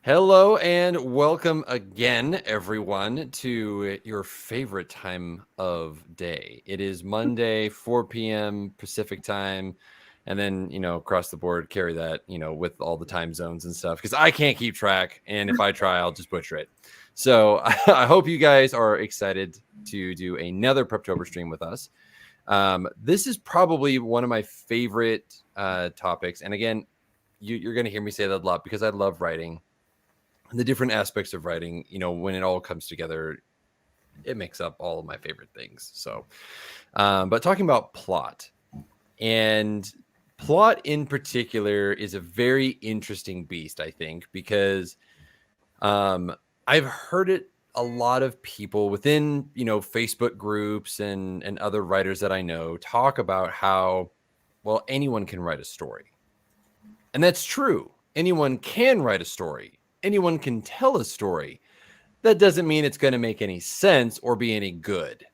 Hello and welcome again, everyone, to your favorite time of day. It is Monday, 4 p.m. Pacific time. And then, across the board, carry that, with all the time zones and stuff, because I can't keep track. And if I try, I'll just butcher it. So I hope you guys are excited to do another Preptober stream with us. This is probably one of my favorite topics. And again, you're going to hear me say that a lot because I love writing. The different aspects of writing, when it all comes together, it makes up all of my favorite things. So, but talking about plot, and plot in particular is a very interesting beast, I think, because I've heard it a lot of people within, Facebook groups and other writers that I know talk about how, well, anyone can write a story. And that's true. Anyone can write a story. Anyone can tell a story. That doesn't mean it's going to make any sense or be any good.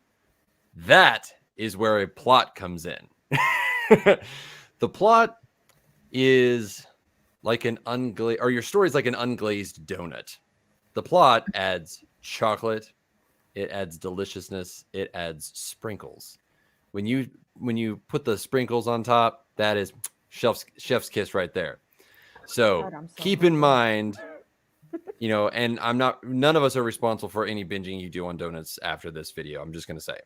That is where a plot comes in. The plot is like an unglazed, or your story is like an unglazed donut. The plot adds chocolate, it adds deliciousness, it adds sprinkles. When you put the sprinkles on top, that is chef's kiss right there. So God, keep in mind, and none of us are responsible for any binging you do on donuts after this video. I'm just going to say,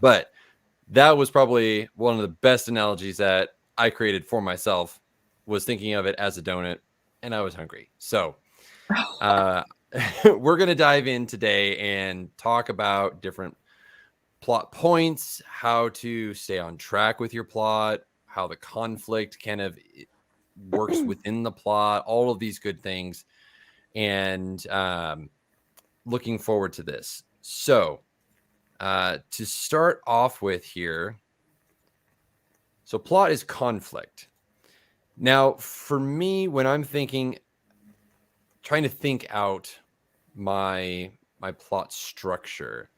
but that was probably one of the best analogies that I created for myself, was thinking of it as a donut, and I was hungry. So, we're going to dive in today and talk about different plot points, how to stay on track with your plot, how the conflict kind of works within the plot, all of these good things. And looking forward to this. So to start off with here, so plot is conflict. Now, for me, when I'm trying to think out my plot structure,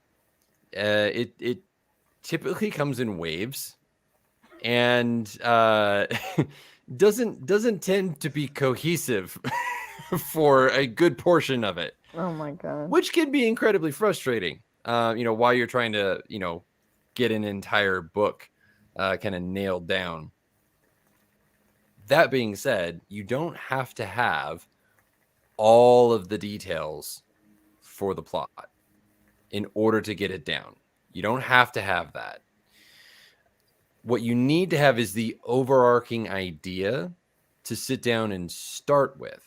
it typically comes in waves, and doesn't tend to be cohesive for a good portion of it. oh my God. Which can be incredibly frustrating. While you're trying to, get an entire book kind of nailed down. That being said, you don't have to have all of the details for the plot in order to get it down. You don't have to have that. What you need to have is the overarching idea to sit down and start with.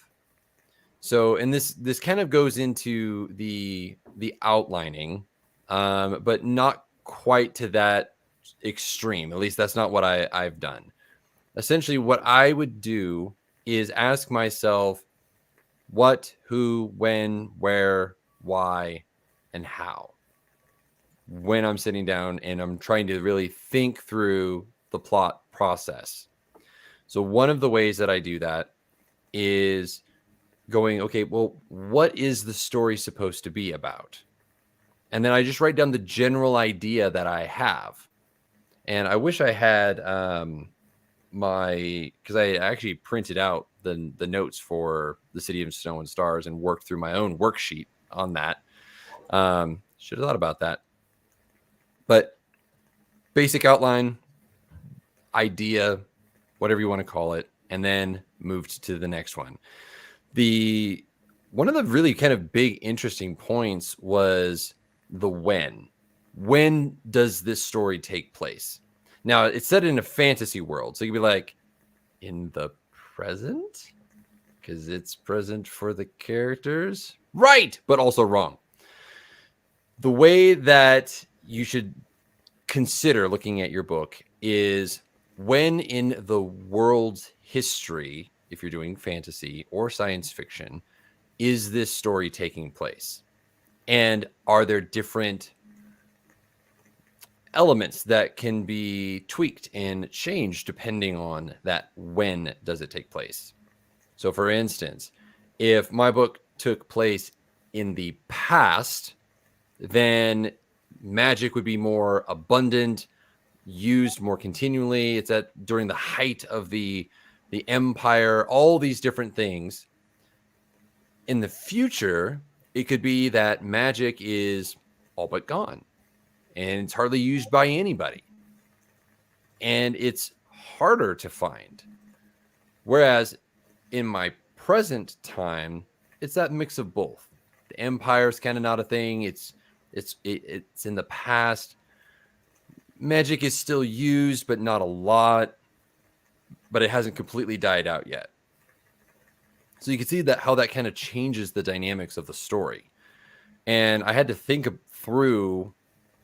So, and this kind of goes into the outlining, but not quite to that extreme. At least that's not what I've done. Essentially, what I would do is ask myself what, who, when, where, why, and how, when I'm sitting down and I'm trying to really think through the plot process. So one of the ways that I do that is going, okay, well, what is the story supposed to be about? And then I just write down the general idea that I have. And I wish I had because I actually printed out the notes for the City of Snow and Stars and worked through my own worksheet on that. Should have thought about that. But basic outline, idea, whatever you want to call it, and then moved to the next one. One of the really kind of big interesting points was the when. When does this story take place? Now, it's set in a fantasy world, so you could be like, in the present? Because it's present for the characters? Right, but also wrong. The way that you should consider looking at your book is when in the world's history, if you're doing fantasy or science fiction, is this story taking place? And are there different elements that can be tweaked and changed depending on that when does it take place? So for instance, if my book took place in the past, then magic would be more abundant, used more continually. It's during the height of the empire, all these different things. In the future, it could be that magic is all but gone and it's hardly used by anybody. And it's harder to find. Whereas in my present time, it's that mix of both. The empire's kind of not a thing. It's in the past. Magic is still used, but not a lot. But it hasn't completely died out yet. So you can see that how that kind of changes the dynamics of the story. And I had to think through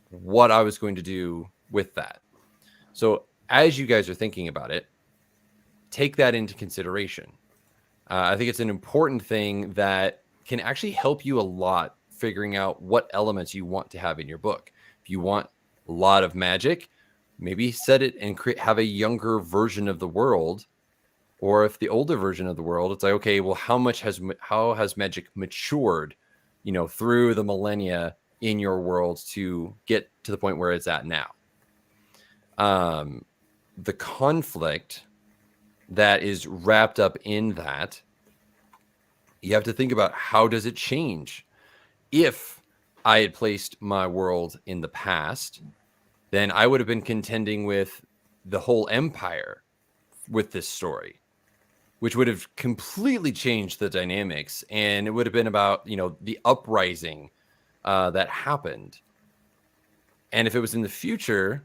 what I was going to do with that. So as you guys are thinking about it, take that into consideration. I think it's an important thing that can actually help you a lot figuring out what elements you want to have in your book. If you want a lot of magic, maybe set it and have a younger version of the world. Or if the older version of the world, it's like, okay, well, how has magic matured, through the millennia in your world to get to the point where it's at now? The conflict that is wrapped up in that, you have to think about, how does it change? If I had placed my world in the past, then I would have been contending with the whole empire with this story, which would have completely changed the dynamics. And it would have been about, the uprising that happened. And if it was in the future,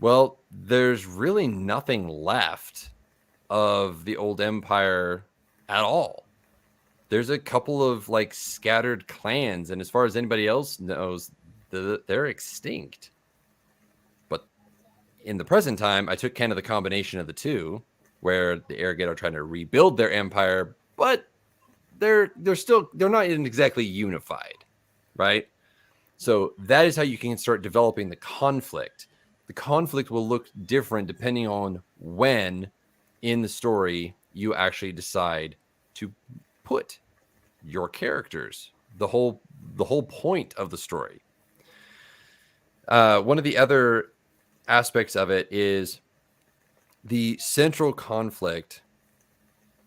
well, there's really nothing left of the old empire at all. There's a couple of scattered clans, and as far as anybody else knows, they're extinct. But in the present time, I took kind of the combination of the two, where the Arrogate are trying to rebuild their empire, but they're not exactly unified, right? So that is how you can start developing the conflict. The conflict will look different depending on when in the story you actually decide to put your characters, the whole point of the story. One of the other aspects of it is the central conflict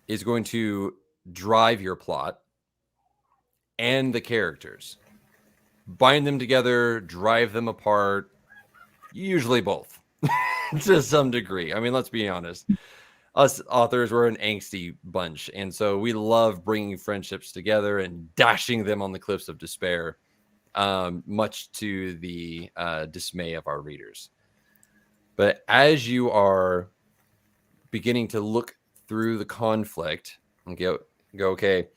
is going to drive your plot and the characters. Bind them together, drive them apart, usually both to some degree. I mean, let's be honest. Us authors, we're an angsty bunch. And so we love bringing friendships together and dashing them on the cliffs of despair, much to the dismay of our readers. But as you are beginning to look through the conflict and go, okay,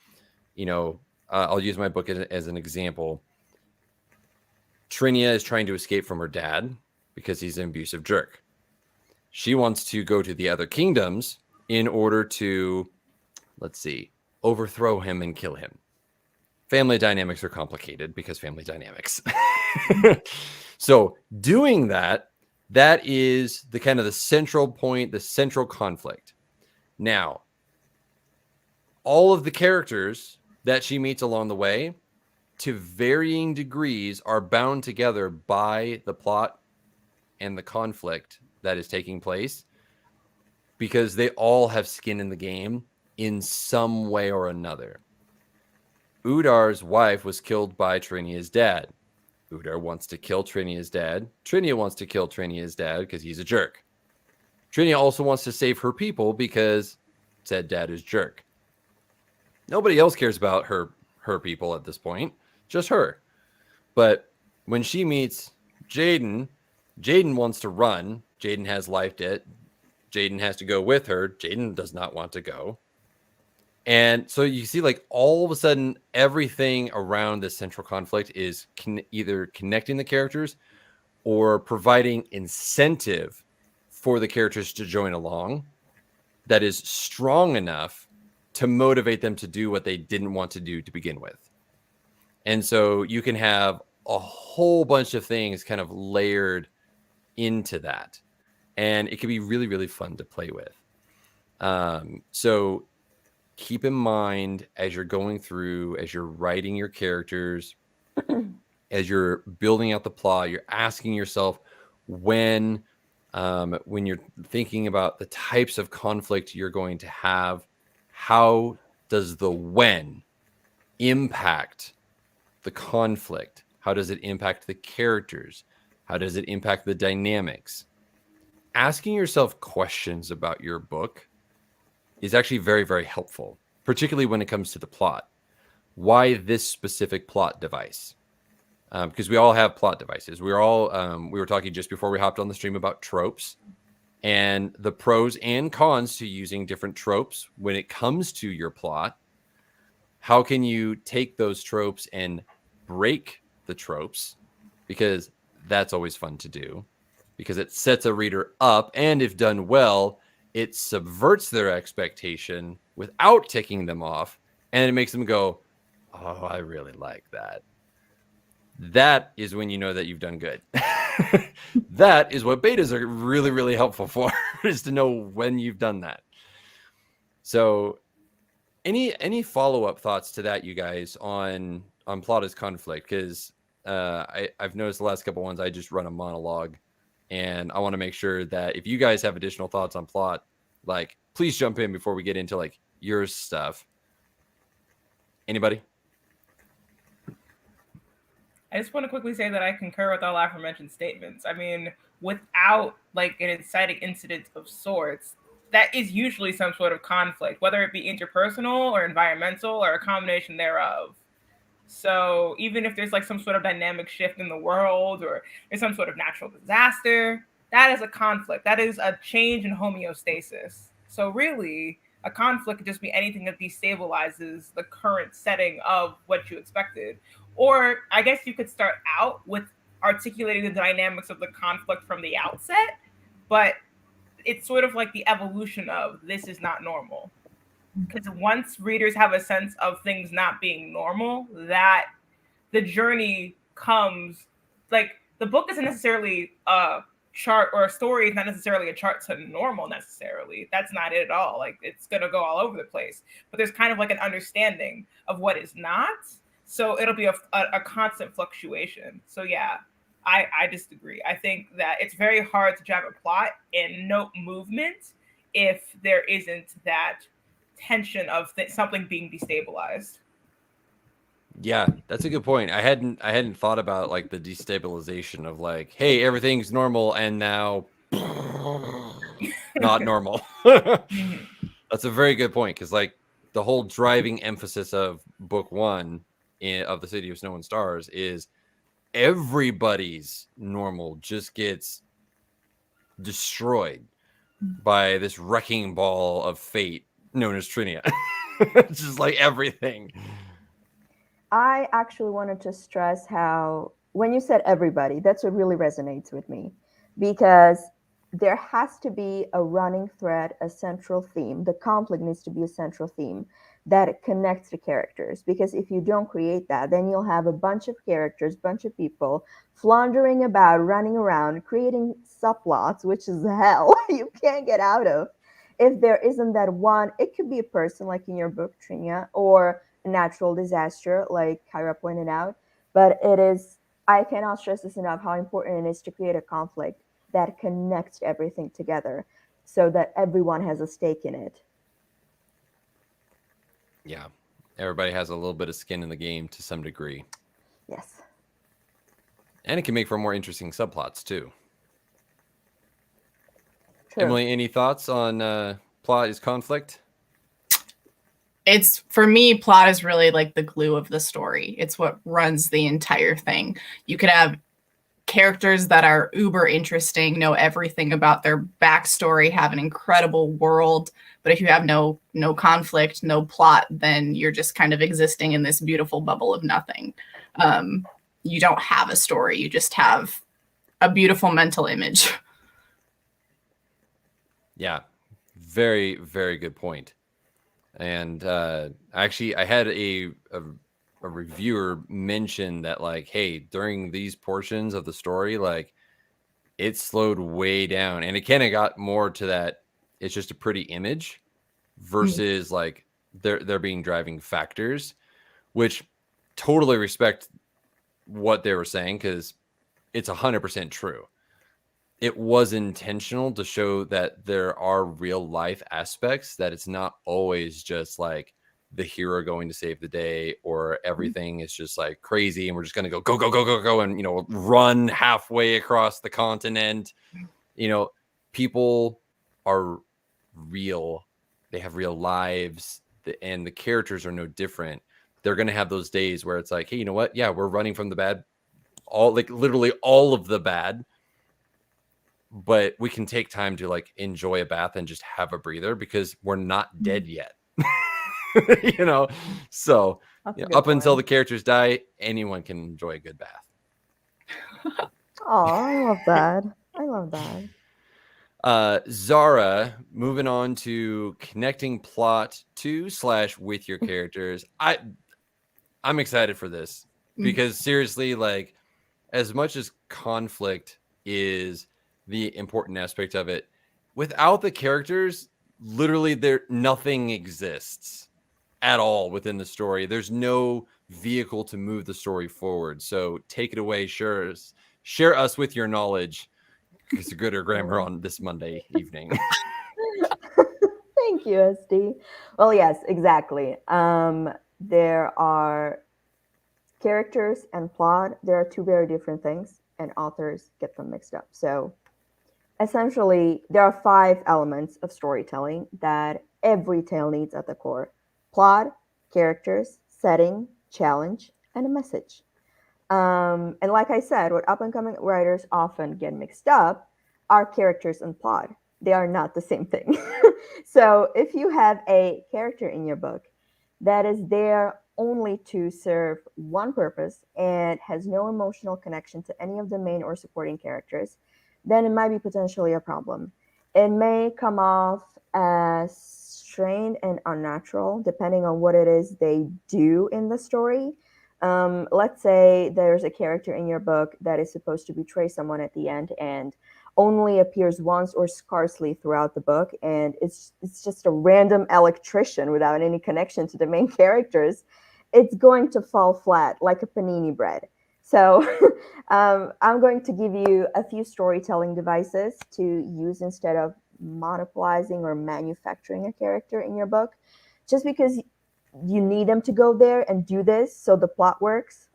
I'll use my book as an example. Trinia is trying to escape from her dad because he's an abusive jerk. She wants to go to the other kingdoms in order to, overthrow him and kill him. Family dynamics are complicated because family dynamics. So doing that is the kind of the central point, the central conflict. Now, all of the characters that she meets along the way, to varying degrees, are bound together by the plot and the conflict that is taking place, because they all have skin in the game in some way or another. Udar's wife was killed by Trinia's dad. Udar wants to kill Trinia's dad. Trinia wants to kill Trinia's dad because he's a jerk. Trinia also wants to save her people because said dad is jerk. Nobody else cares about her people at this point, just her. But when she meets Jaden wants to run. Jaden has life debt. Jaden has to go with her. Jaden does not want to go. And so you see, all of a sudden, everything around this central conflict is either connecting the characters or providing incentive for the characters to join along that is strong enough to motivate them to do what they didn't want to do to begin with. And so you can have a whole bunch of things kind of layered into that. And it can be really, really fun to play with. So keep in mind, as you're going through, as you're writing your characters, as you're building out the plot, you're asking yourself when you're thinking about the types of conflict you're going to have, how does the when impact the conflict? How does it impact the characters? How does it impact the dynamics? Asking yourself questions about your book is actually very, very helpful, particularly when it comes to the plot. Why this specific plot device? Because we all have plot devices. We were talking just before we hopped on the stream about tropes and the pros and cons to using different tropes when it comes to your plot. How can you take those tropes and break the tropes? Because that's always fun to do, because it sets a reader up, and if done well, it subverts their expectation without ticking them off, and it makes them go, oh, I really like that. That is when you know that you've done good. That is what betas are really, really helpful for, is to know when you've done that. So any follow-up thoughts to that, you guys, on plot as conflict? Because I've noticed the last couple ones I just run a monologue, and I want to make sure that if you guys have additional thoughts on plot, like, please jump in before we get into like your stuff. Anybody? I just want to quickly say that I concur with all aforementioned statements. I mean, without like an inciting incident of sorts, that is usually some sort of conflict, whether it be interpersonal or environmental or a combination thereof. So even if there's like some sort of dynamic shift in the world or there's some sort of natural disaster, that is a conflict. That is a change in homeostasis. So really, a conflict could just be anything that destabilizes the current setting of what you expected. Or I guess you could start out with articulating the dynamics of the conflict from the outset, but it's sort of like the evolution of this is not normal. Because once readers have a sense of things not being normal, that the journey comes, like, the book isn't necessarily a chart, or a story is not necessarily a chart to normal necessarily. That's not it at all. Like, it's going to go all over the place, but there's kind of like an understanding of what is not. So it'll be a constant fluctuation. So yeah, I disagree. I think that it's very hard to drive a plot and note movement if there isn't that tension of something being destabilized. Yeah, that's a good point. I hadn't thought about like the destabilization of like, hey, everything's normal and now not normal. Mhm. That's a very good point, because like the whole driving emphasis of book one of the City of Snow and Stars is everybody's normal just gets destroyed by this wrecking ball of fate known as Trinia. It's just like everything. I actually wanted to stress how, when you said everybody, that's what really resonates with me, because there has to be a running thread, a central theme. The conflict needs to be a central theme that connects the characters. Because if you don't create that, then you'll have a bunch of characters, bunch of people floundering about, running around, creating subplots, which is hell you can't get out of. If there isn't that one, it could be a person like in your book, Trinia, or a natural disaster, like Kyra pointed out. But it is, I cannot stress this enough, how important it is to create a conflict that connects everything together so that everyone has a stake in it. Yeah. Everybody has a little bit of skin in the game to some degree. Yes. And it can make for more interesting subplots too. True. Emily, any thoughts on plot is conflict? It's, for me, plot is really like the glue of the story. It's what runs the entire thing. You could have characters that are uber interesting, know everything about their backstory, have an incredible world, but if you have no conflict, no plot, then you're just kind of existing in this beautiful bubble of nothing. You don't have a story, you just have a beautiful mental image. Yeah, very, very good point. And actually, I had a reviewer mention that, like, hey, during these portions of the story, like, it slowed way down, and it kind of got more to that. It's just a pretty image versus like there being driving factors, which totally respect what they were saying, because it's 100% true. It was intentional to show that there are real life aspects, that it's not always just like the hero going to save the day, or everything is just like crazy and we're just going to go and, you know, run halfway across the continent. You know, people are real. They have real lives, and the characters are no different. They're going to have those days where it's like, hey, you know what? Yeah, we're running from the bad, all like literally all of the bad, but we can take time to like enjoy a bath and just have a breather because we're not dead yet. You know, so up until the characters die, anyone can enjoy a good bath. Oh, I love that. I love that. Zara, moving on to connecting plot to / with your characters. I'm excited for this because seriously, like, as much as conflict is the important aspect of it, without the characters, literally nothing exists at all within the story. There's no vehicle to move the story forward. So take it away. Share us with your knowledge. It's a good grammar on this Monday evening. Thank you, SD. Well, yes, exactly. There are characters and plot. There are two very different things, and authors get them mixed up. So essentially, there are 5 elements of storytelling that every tale needs at the core: plot, characters, setting, challenge, and a message. And like I said, what up and coming writers often get mixed up are characters and plot. They are not the same thing. So if you have a character in your book that is there only to serve one purpose and has no emotional connection to any of the main or supporting characters, then it might be potentially a problem. It may come off as strained and unnatural depending on what it is they do in the story. Let's say there's a character in your book that is supposed to betray someone at the end and only appears once or scarcely throughout the book, and it's just a random electrician without any connection to the main characters. It's going to fall flat like a panini bread. So I'm going to give you a few storytelling devices to use instead of monopolizing or manufacturing a character in your book, just because you need them to go there and do this so the plot works.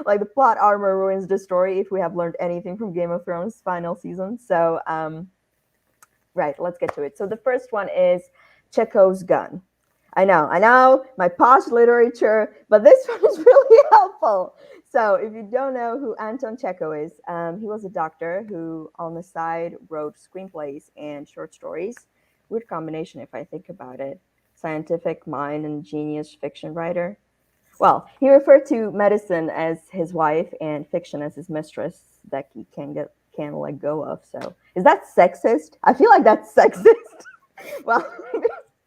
Like, the plot armor ruins the story, if we have learned anything from Game of Thrones final season. So right, let's get to it. So the first one is Chekhov's gun. I know, my posh literature, but this one is really helpful. So if you don't know who Anton Chekhov is, he was a doctor who on the side wrote screenplays and short stories. Weird combination if I think about it. Scientific mind and genius fiction writer. Well, he referred to medicine as his wife and fiction as his mistress that he can't let go of. So is that sexist? I feel like that's sexist. Well,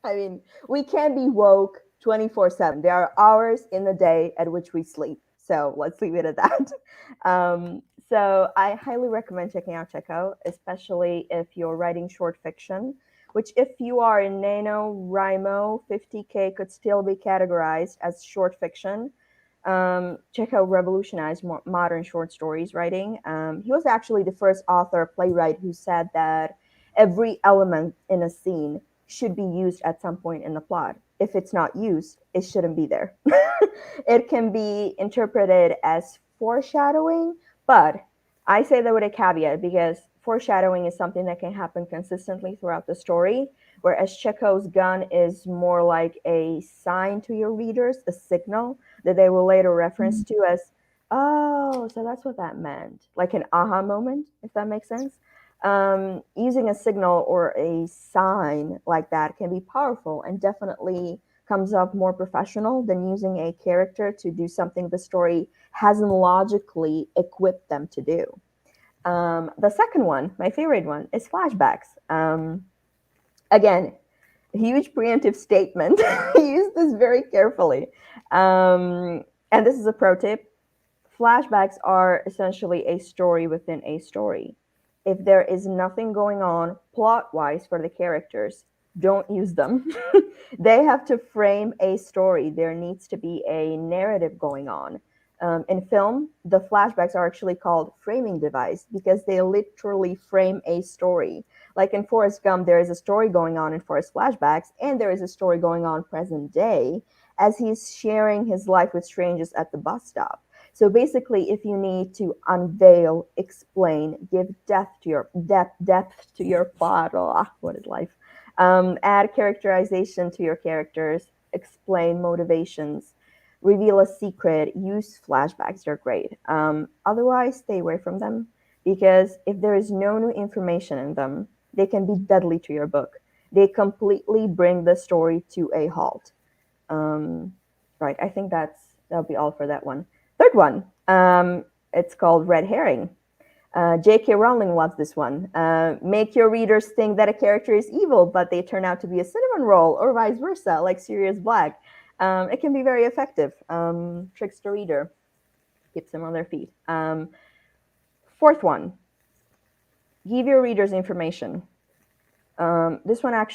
I mean, we can be woke 24/7. There are hours in the day at which we sleep. So let's leave it at that. So I highly recommend checking out Chekhov, especially if you're writing short fiction, which if you are in NaNoWriMo, 50K could still be categorized as short fiction. Chekhov revolutionized modern short stories writing. He was actually the first author playwright who said that every element in a scene should be used at some point in the plot. If it's not used, it shouldn't be there. It can be interpreted as foreshadowing, but I say that with a caveat because foreshadowing is something that can happen consistently throughout the story, whereas Chekhov's gun is more like a sign to your readers, a signal that they will later reference to as, oh, so that's what that meant. Like an aha moment, if that makes sense. Using a signal or a sign like that can be powerful and definitely comes up more professional than using a character to do something the story hasn't logically equipped them to do. The second one, my favorite one, is flashbacks. Again, huge preemptive statement. Use this very carefully. And this is a pro tip. Flashbacks are essentially a story within a story. If there is nothing going on plot-wise for the characters, don't use them. They have to frame a story. There needs to be a narrative going on. In film, the flashbacks are actually called framing device because they literally frame a story. Like in Forrest Gump, there is a story going on in Forrest flashbacks, and there is a story going on present day as he's sharing his life with strangers at the bus stop. So basically, if you need to unveil, explain, give depth to your plot, what is life? Add characterization to your characters, explain motivations, reveal a secret, use flashbacks. They're great. Otherwise, stay away from them because if there is no new information in them, they can be deadly to your book. They completely bring the story to a halt. Right. I think that'll be all for that one. Third one. It's called red herring. J.K. Rowling loves this one. Make your readers think that a character is evil, but they turn out to be a cinnamon roll, or vice versa, like Sirius Black. It can be very effective. Tricks the reader, keeps them on their feet. Fourth one, give your readers information. This one I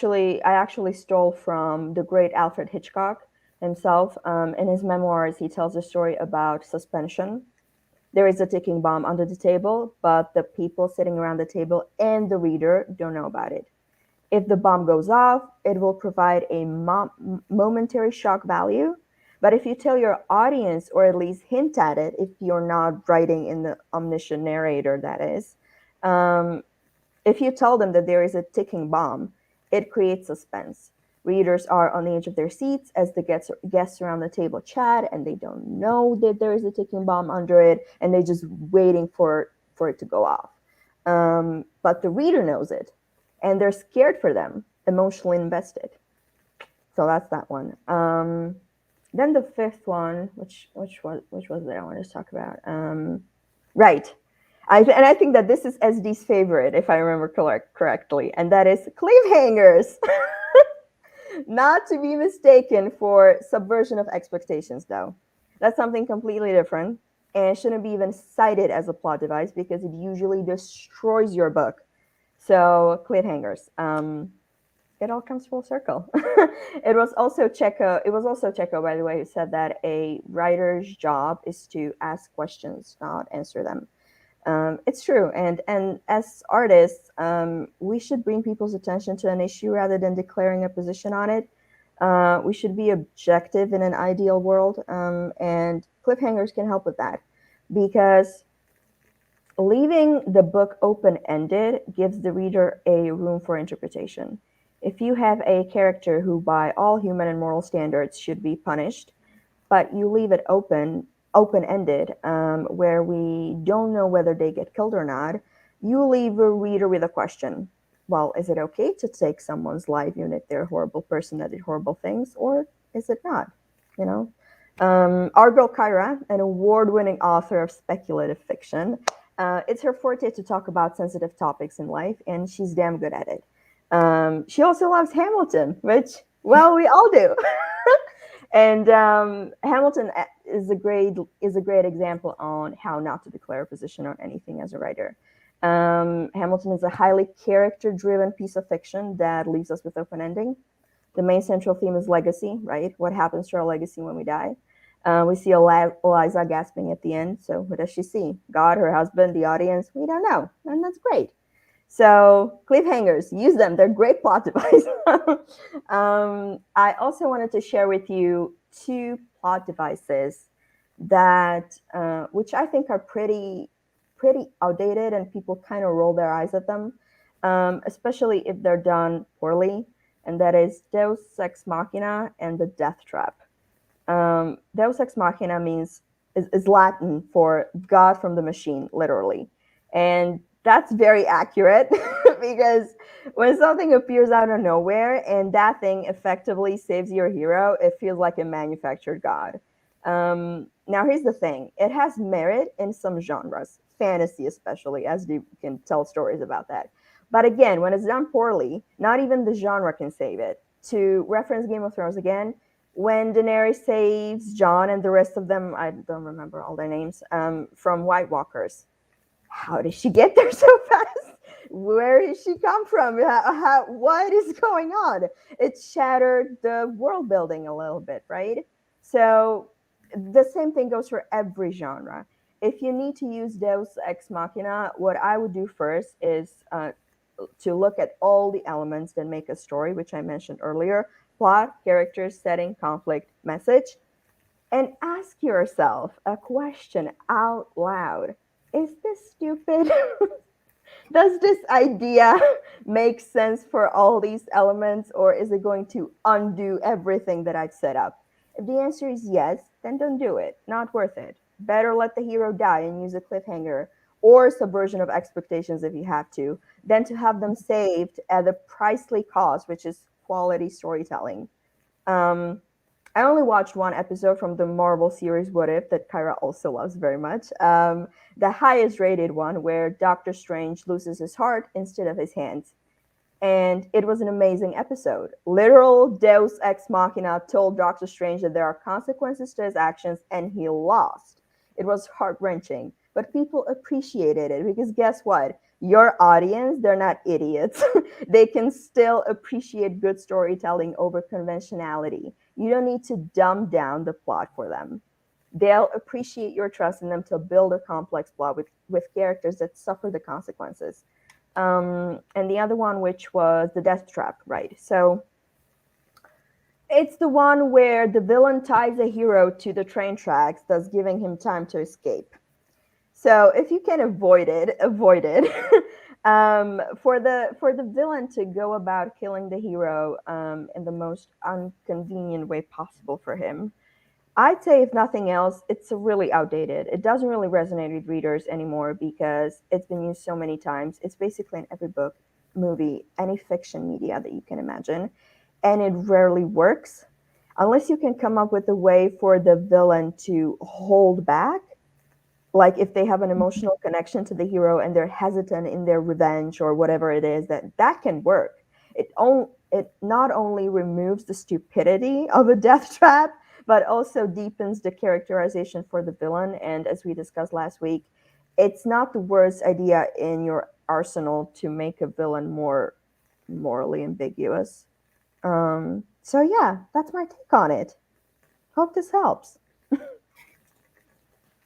actually stole from the great Alfred Hitchcock himself. In his memoirs, he tells a story about suspension. There is a ticking bomb under the table, but the people sitting around the table and the reader don't know about it. If the bomb goes off, it will provide a momentary shock value. But if you tell your audience, or at least hint at it, if you're not writing in the omniscient narrator, that is, if you tell them that there is a ticking bomb, it creates suspense. Readers are on the edge of their seats as the guests around the table chat, and they don't know that there is a ticking bomb under it, and they're just waiting for it to go off. But the reader knows it, and they're scared for them, emotionally invested. So that's that one. Then the fifth one, which was it I wanted to talk about? Right. And I think that this is SD's favorite, if I remember correctly, and that is cliffhangers. Not to be mistaken for subversion of expectations, though. That's something completely different and shouldn't be even cited as a plot device because it usually destroys your book. So, cliffhangers. It all comes full circle. It was also Checo, by the way, who said that a writer's job is to ask questions, not answer them. It's true, and as artists, we should bring people's attention to an issue rather than declaring a position on it. We should be objective in an ideal world, and cliffhangers can help with that, because leaving the book open-ended gives the reader a room for interpretation. If you have a character who, by all human and moral standards, should be punished, but you leave it open-ended, where we don't know whether they get killed or not, you leave a reader with a question. Well, is it okay to take someone's life even if they're a horrible person that did horrible things, or is it not? You know, our girl Kyra, an award-winning author of speculative fiction, it's her forte to talk about sensitive topics in life, and she's damn good at it. She also loves Hamilton, which, well, we all do. And Hamilton is a great example on how not to declare a position on anything as a writer. Hamilton is a highly character-driven piece of fiction that leaves us with open ending. The main central theme is legacy, right? What happens to our legacy when we die? We see Eliza gasping at the end. So what does she see? God, her husband, the audience? We don't know, and that's great. So cliffhangers, use them. They're great plot devices. I also wanted to share with you two plot devices that, which I think are pretty outdated, and people kind of roll their eyes at them, especially if they're done poorly. And that is Deus Ex Machina and the Death Trap. Deus Ex Machina is Latin for God from the machine, literally, and that's very accurate because when something appears out of nowhere and that thing effectively saves your hero, it feels like a manufactured god. Now, here's the thing. It has merit in some genres, fantasy especially, as you can tell stories about that. But again, when it's done poorly, not even the genre can save it. To reference Game of Thrones again, when Daenerys saves Jon and the rest of them, I don't remember all their names, from White Walkers, how did she get there so fast? Where did she come from? What is going on? It shattered the world building a little bit, right? So the same thing goes for every genre. If you need to use Deus Ex Machina, what I would do first is to look at all the elements that make a story, which I mentioned earlier: plot, characters, setting, conflict, message, and ask yourself a question out loud. Is this stupid? Does this idea make sense for all these elements, or is it going to undo everything that I've set up? If the answer is yes, then don't do it. Not worth it. Better let the hero die and use a cliffhanger or subversion of expectations if you have to, than to have them saved at a pricely cost, which is quality storytelling. Um, I only watched one episode from the Marvel series What If that Kyra also loves very much. The highest rated one, where Doctor Strange loses his heart instead of his hands. And it was an amazing episode. Literal Deus Ex Machina told Doctor Strange that there are consequences to his actions, and he lost. It was heart wrenching, but people appreciated it because guess what? Your audience, they're not idiots. They can still appreciate good storytelling over conventionality. You don't need to dumb down the plot for them. They'll appreciate your trust in them to build a complex plot with characters that suffer the consequences. And the other one, which was the Death Trap, right? So it's the one where the villain ties a hero to the train tracks, thus giving him time to escape. So if you can avoid it, avoid it. For the villain to go about killing the hero in the most inconvenient way possible for him, I'd say, if nothing else, it's really outdated. It doesn't really resonate with readers anymore because it's been used so many times. It's basically in every book, movie, any fiction media that you can imagine. And it rarely works unless you can come up with a way for the villain to hold back. Like if they have an emotional connection to the hero and they're hesitant in their revenge or whatever it is, that can work. It not only removes the stupidity of a death trap, but also deepens the characterization for the villain. And as we discussed last week, it's not the worst idea in your arsenal to make a villain more morally ambiguous. So yeah, that's my take on it. Hope this helps.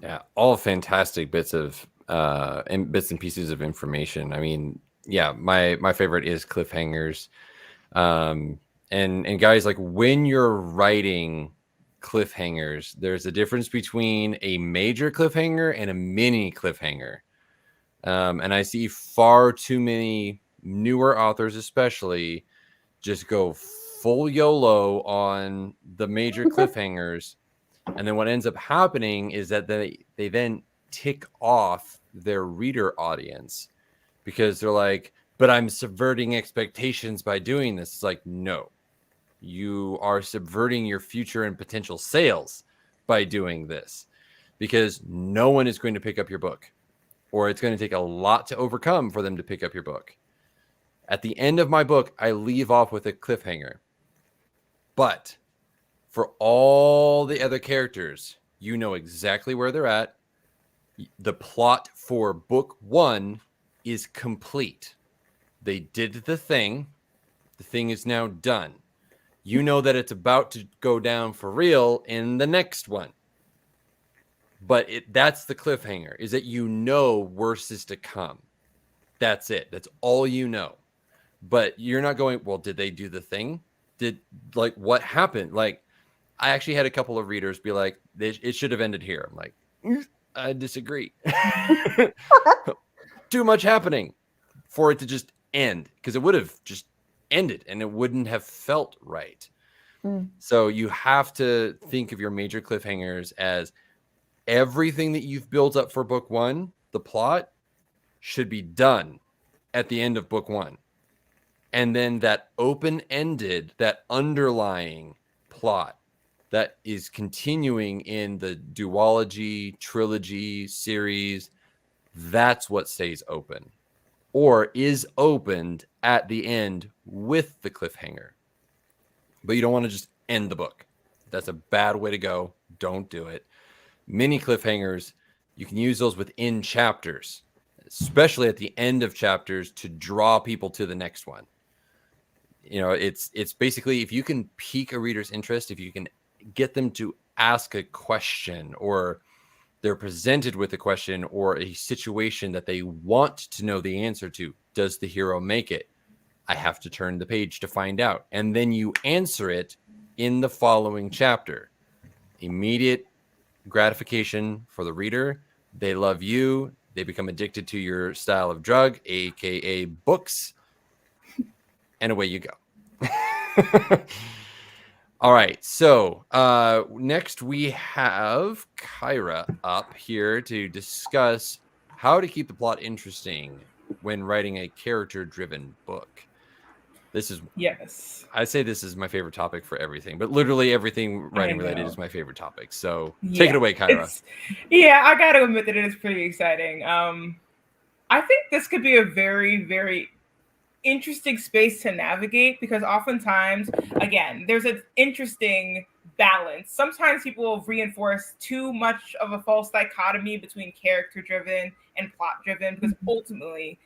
Yeah, all fantastic bits of and bits and pieces of information. I mean, yeah, my favorite is cliffhangers. And guys, like when you're writing cliffhangers, there's a difference between a major cliffhanger and a mini cliffhanger. And I see far too many newer authors, especially, just go full YOLO on the major cliffhangers. And then what ends up happening is that they then tick off their reader audience because they're like, but I'm subverting expectations by doing this. It's like, no, you are subverting your future and potential sales by doing this because no one is going to pick up your book, or it's going to take a lot to overcome for them to pick up your book. At the end of my book, I leave off with a cliffhanger. But for all the other characters, you know exactly where they're at. The plot for book one is complete. They did the thing. The thing is now done. You know that it's about to go down for real in the next one. But that's the cliffhanger, is that you know worse is to come. That's it. That's all you know. But you're not going, well, did they do the thing? Like, what happened? Like, I actually had a couple of readers be like, it should have ended here. I'm like, I disagree. Too much happening for it to just end, because it would have just ended and it wouldn't have felt right. So you have to think of your major cliffhangers as everything that you've built up for book one, the plot should be done at the end of book one. And then that open-ended, that underlying plot that is continuing in the duology, trilogy, series, that's what stays open or is opened at the end with the cliffhanger. But you don't want to just end the book. That's a bad way to go. Don't do it. Mini cliffhangers, you can use those within chapters, especially at the end of chapters, to draw people to the next one. You know, it's basically, if you can pique a reader's interest, if you can get them to ask a question, or they're presented with a question or a situation that they want to know the answer to. Does the hero make it? I have to turn the page to find out. And then you answer it in the following chapter. Immediate gratification for the reader. They love you. They become addicted to your style of drug, aka books, and away you go. All right, so next we have Kyra up here to discuss how to keep the plot interesting when writing a character-driven book. This is, Yes, I say this is my favorite topic for everything, but literally everything writing related is my favorite topic. So take it away, Kyra. I got to admit that it is pretty exciting. I think this could be a very, very interesting space to navigate, because oftentimes, again, there's an interesting balance. Sometimes people will reinforce too much of a false dichotomy between character driven and plot driven, because ultimately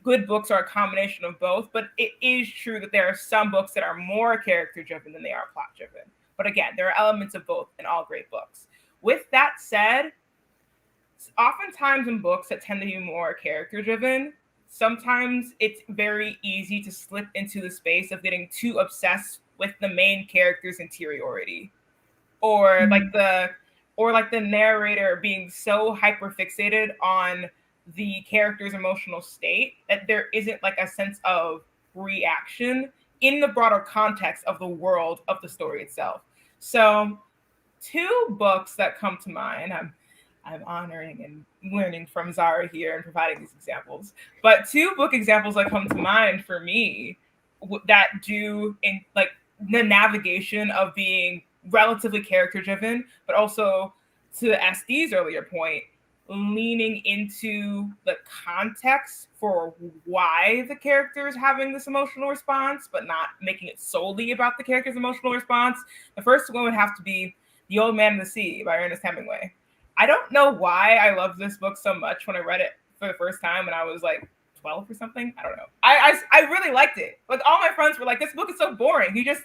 good books are a combination of both. But it is true that there are some books that are more character driven than they are plot driven. But again, there are elements of both in all great books. With that said, oftentimes in books that tend to be more character driven, sometimes it's very easy to slip into the space of getting too obsessed with the main character's interiority, or like the narrator being so hyper fixated on the character's emotional state that there isn't like a sense of reaction in the broader context of the world of the story itself. So two books that come to mind, I'm honoring and learning from Zara here and providing these examples. But two book examples that come to mind for me that do in like the navigation of being relatively character driven, but also to SD's earlier point, leaning into the context for why the character is having this emotional response, but not making it solely about the character's emotional response. The first one would have to be The Old Man and the Sea by Ernest Hemingway. I don't know why I loved this book so much when I read it for the first time when I was like 12 or something. I don't know. I really liked it. Like all my friends were like, this book is so boring. He's just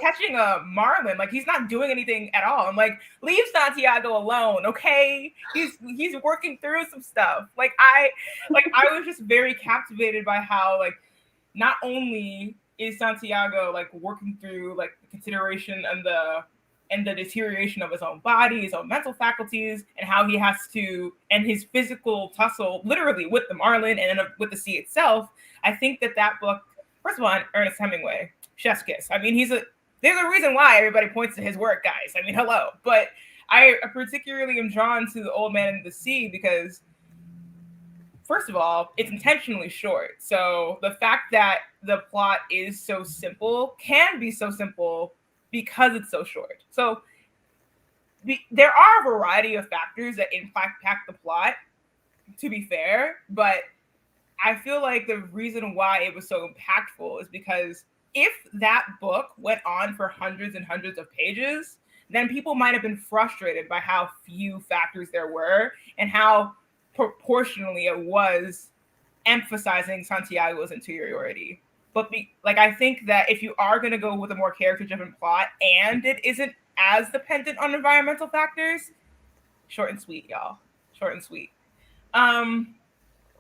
catching a marlin. Like he's not doing anything at all. I'm like, leave Santiago alone, okay? He's working through some stuff. I was just very captivated by how like not only is Santiago like working through like the consideration and the deterioration of his own body, his own mental faculties, and how he has to, and his physical tussle literally with the marlin and then with the sea itself. I think that book, first of all, Ernest Hemingway, chef's kiss. I mean, there's a reason why everybody points to his work, guys. I mean, hello. But I particularly am drawn to The Old Man and the Sea because, first of all, it's intentionally short. So the fact that the plot is so simple can be so simple because it's so short. So there are a variety of factors that impact the plot, to be fair, but I feel like the reason why it was so impactful is because if that book went on for hundreds and hundreds of pages, then people might have been frustrated by how few factors there were and how proportionally it was emphasizing Santiago's interiority. But I think that if you are going to go with a more character-driven plot and it isn't as dependent on environmental factors, short and sweet, y'all. Short and sweet.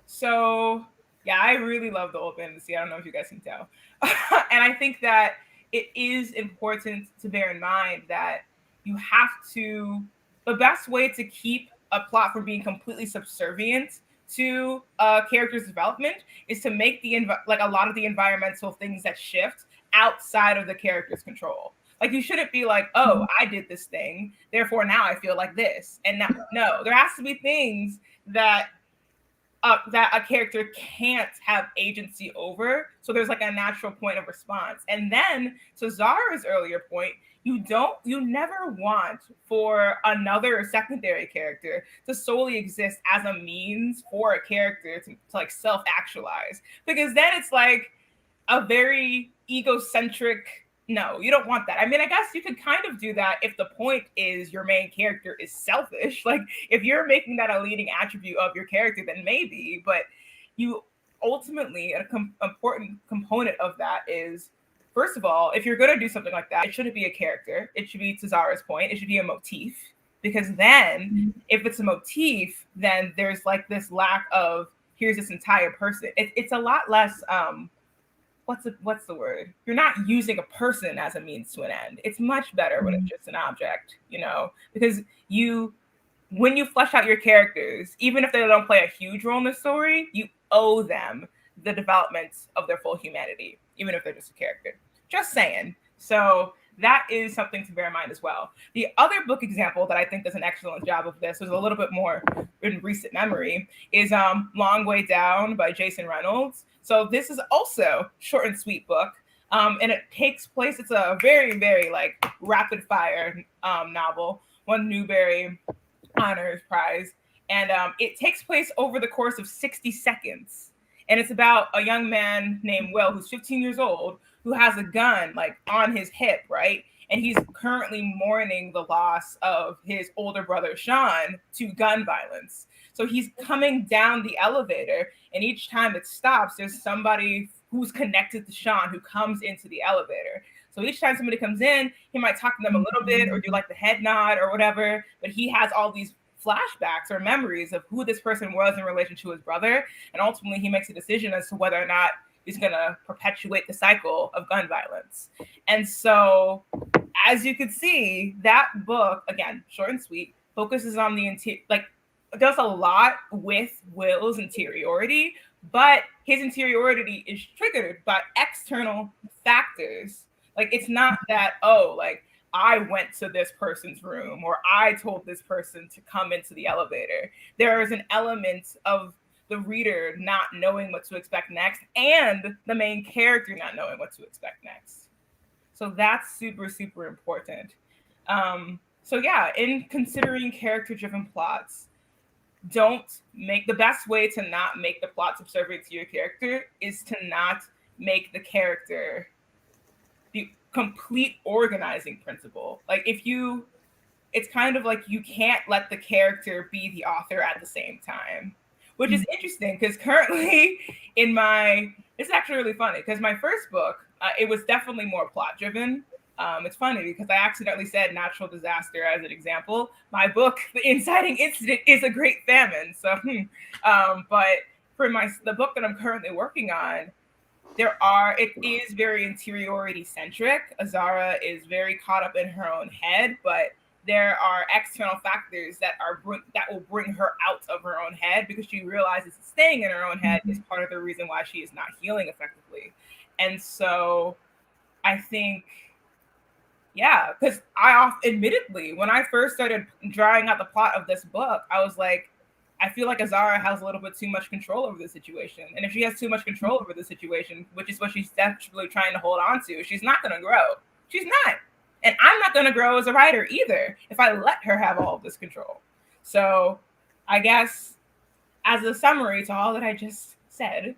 So yeah, I really love The Old Man and the Sea. I don't know if you guys can tell. And I think that it is important to bear in mind that you have to, the best way to keep a plot from being completely subservient to a character's development is to make a lot of the environmental things that shift outside of the character's control. Like you shouldn't be like, oh, I did this thing, therefore now I feel like this. And no, there has to be things that a character can't have agency over. So there's like a natural point of response. And then to Zara's earlier point, you never want for another secondary character to solely exist as a means for a character to like self-actualize, because then it's like a very egocentric. No, you don't want that. I mean, I guess you could kind of do that if the point is your main character is selfish. Like if you're making that a leading attribute of your character, then maybe, but you ultimately, important component of that is first of all, if you're going to do something like that, it shouldn't be a character. It should be, to Zara's point, it should be a motif. Because then, if it's a motif, then there's like this lack of, here's this entire person. It's a lot less, what's the word? You're not using a person as a means to an end. It's much better when it's just an object, you know, because when you flesh out your characters, even if they don't play a huge role in the story, you owe them the development of their full humanity, even if they're just a character. Just saying. So that is something to bear in mind as well. The other book example that I think does an excellent job of this, is a little bit more in recent memory, is Long Way Down by Jason Reynolds. So this is also short and sweet book. And it takes place, it's a very, very like rapid fire novel, won Newbery Honors Prize. And it takes place over the course of 60 seconds. And it's about a young man named Will, who's 15 years old, who has a gun like on his hip, right? And he's currently mourning the loss of his older brother, Sean, to gun violence. So he's coming down the elevator, and each time it stops, there's somebody who's connected to Sean who comes into the elevator. So each time somebody comes in, he might talk to them a little bit or do like the head nod or whatever, but he has all these flashbacks or memories of who this person was in relation to his brother. And ultimately he makes a decision as to whether or not he's going to perpetuate the cycle of gun violence. And so, as you can see, that book, again, short and sweet, focuses on the does a lot with Will's interiority, but his interiority is triggered by external factors. Like, it's not that, oh, like, I went to this person's room or I told this person to come into the elevator. There is an element of the reader not knowing what to expect next and the main character not knowing what to expect next. So that's super, super important. So yeah, in considering character-driven plots, the best way to not make the plot subservient to your character is to not make the character the complete organizing principle. Like it's kind of like you can't let the character be the author at the same time, which is interesting because currently it's actually really funny because my first book, it was definitely more plot driven. It's funny because I accidentally said natural disaster as an example. My book, The Inciting Incident, is a great famine. So, but for the book that I'm currently working on, it is very interiority centric. Azara is very caught up in her own head, but there are external factors that will bring her out of her own head because she realizes staying in her own head is part of the reason why she is not healing effectively. And so I think, yeah, because admittedly, when I first started drawing out the plot of this book, I was like, I feel like Azara has a little bit too much control over the situation. And if she has too much control over the situation, which is what she's desperately trying to hold on to, she's not going to grow. She's not. And I'm not going to grow as a writer either if I let her have all of this control. So I guess as a summary to all that I just said,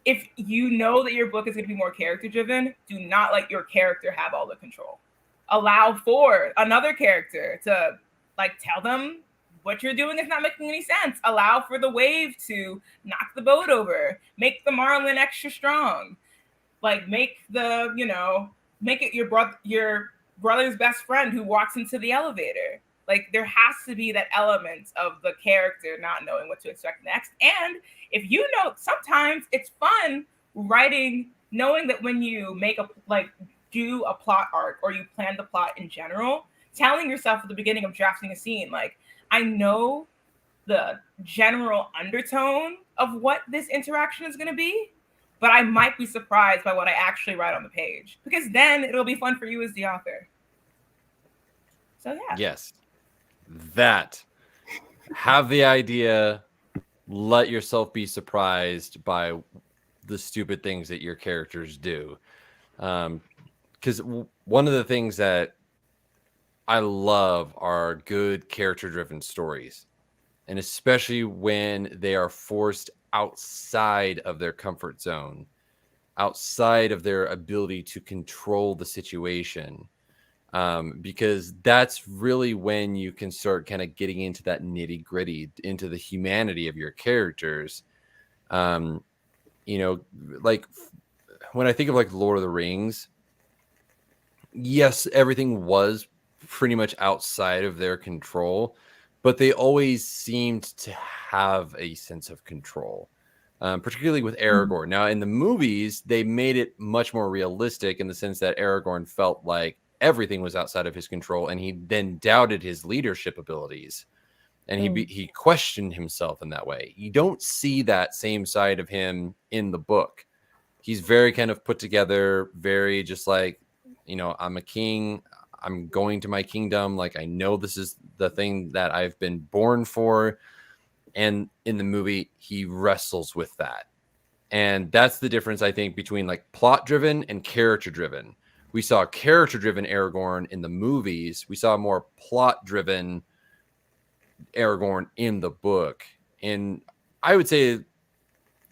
if you know that your book is going to be more character driven, do not let your character have all the control. Allow for another character to tell them what you're doing is not making any sense. Allow for the wave to knock the boat over. Make the marlin extra strong. Make it your brother's best friend who walks into the elevator. There has to be that element of the character not knowing what to expect next. And if you know, sometimes it's fun writing, knowing that when you do a plot arc or you plan the plot in general, telling yourself at the beginning of drafting a scene, I know the general undertone of what this interaction is going to be, but I might be surprised by what I actually write on the page, because then it'll be fun for you as the author. So yeah. Yes. Have the idea, let yourself be surprised by the stupid things that your characters do. Because one of the things that I love are good character-driven stories, and especially when they are forced outside of their comfort zone, outside of their ability to control the situation, because that's really when you can start kind of getting into that nitty-gritty, into the humanity of your characters. when I think of like Lord of the Rings, yes, everything was pretty much outside of their control, but they always seemed to have a sense of control, particularly with Aragorn. Now, in the movies, they made it much more realistic in the sense that Aragorn felt like everything was outside of his control, and he then doubted his leadership abilities, and he questioned himself in that way. You don't see that same side of him in the book. He's very kind of put together, very just like, I'm a king. I'm going to my kingdom. Like, I know this is the thing that I've been born for. And in the movie, he wrestles with that. And that's the difference, I think, between like plot driven and character driven. We saw character driven Aragorn in the movies. We saw more plot driven Aragorn in the book. And I would say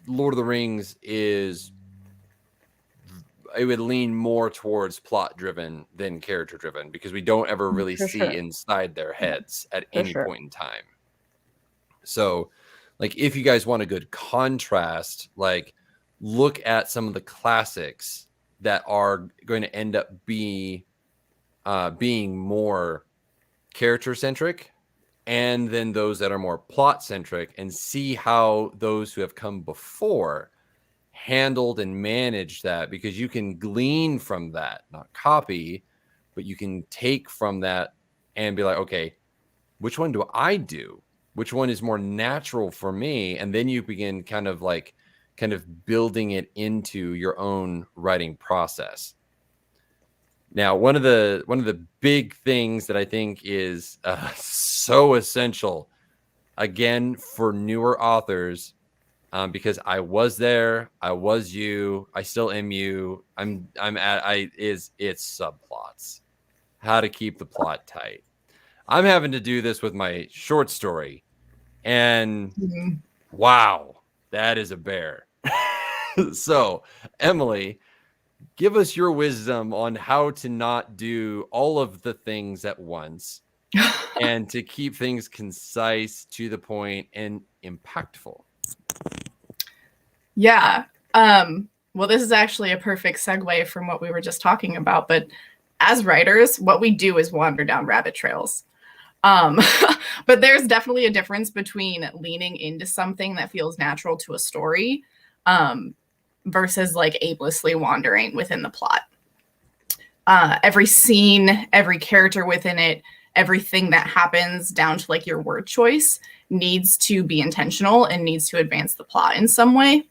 Lord of the Rings it would lean more towards plot driven than character driven, because we don't ever really see inside their heads at any point in time. So like, if you guys want a good contrast, like look at some of the classics that are going to end up being more character centric, and then those that are more plot centric, and see how those who have come before handled and managed that, because you can glean from that, not copy, but you can take from that and be like, okay, which one do I do? Which one is more natural for me? And then you begin kind of building it into your own writing process. Now, one of the big things that I think is so essential, again, for newer authors, because I was there, I was you, I still am you. It's subplots. How to keep the plot tight. I'm having to do this with my short story, and wow, that is a bear. So, Emily, give us your wisdom on how to not do all of the things at once and to keep things concise, to the point, and impactful. Yeah. Well, this is actually a perfect segue from what we were just talking about. But as writers, what we do is wander down rabbit trails. But there's definitely a difference between leaning into something that feels natural to a story versus like aimlessly wandering within the plot. Every scene, every character within it, everything that happens down to like your word choice needs to be intentional and needs to advance the plot in some way.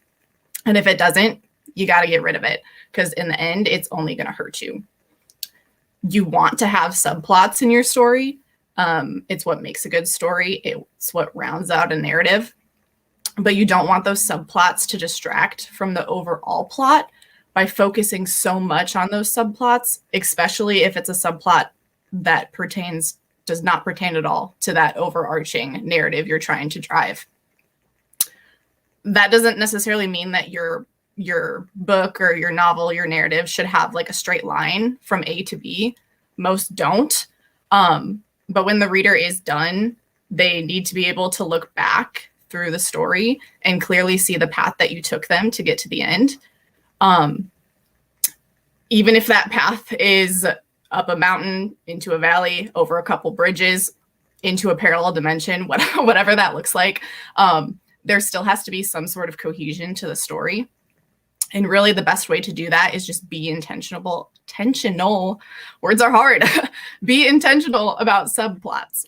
And if it doesn't, you got to get rid of it, because in the end, it's only going to hurt you. You want to have subplots in your story. It's what makes a good story. It's what rounds out a narrative. But you don't want those subplots to distract from the overall plot by focusing so much on those subplots, especially if it's a subplot that does not pertain at all to that overarching narrative you're trying to drive. That doesn't necessarily mean that your book or your novel, your narrative should have like a straight line from A to B. Most don't. But when the reader is done, they need to be able to look back through the story and clearly see the path that you took them to get to the end. Even if that path is up a mountain, into a valley, over a couple bridges, into a parallel dimension, whatever that looks like, there still has to be some sort of cohesion to the story. And really the best way to do that is just be intentional. Words are hard. Be intentional about subplots.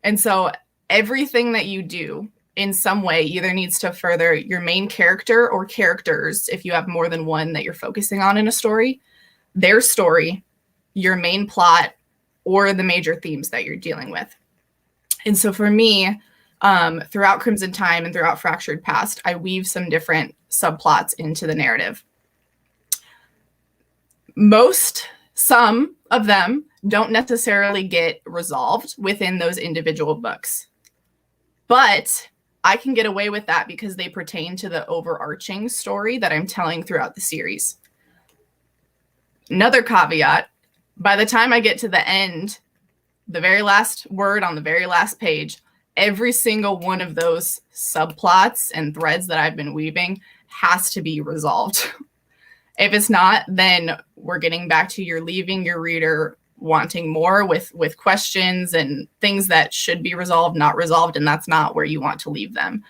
And so everything that you do in some way either needs to further your main character or characters, if you have more than one that you're focusing on in a story, their story, your main plot, or the major themes that you're dealing with. And so for me, throughout Crimson Time and throughout Fractured Past, I weave some different subplots into the narrative. Some of them don't necessarily get resolved within those individual books. But I can get away with that because they pertain to the overarching story that I'm telling throughout the series. Another caveat, by the time I get to the end, the very last word on the very last page, every single one of those subplots and threads that I've been weaving has to be resolved. If it's not, then we're getting back to you're leaving your reader wanting more with questions and things that should be resolved, not resolved, and that's not where you want to leave them.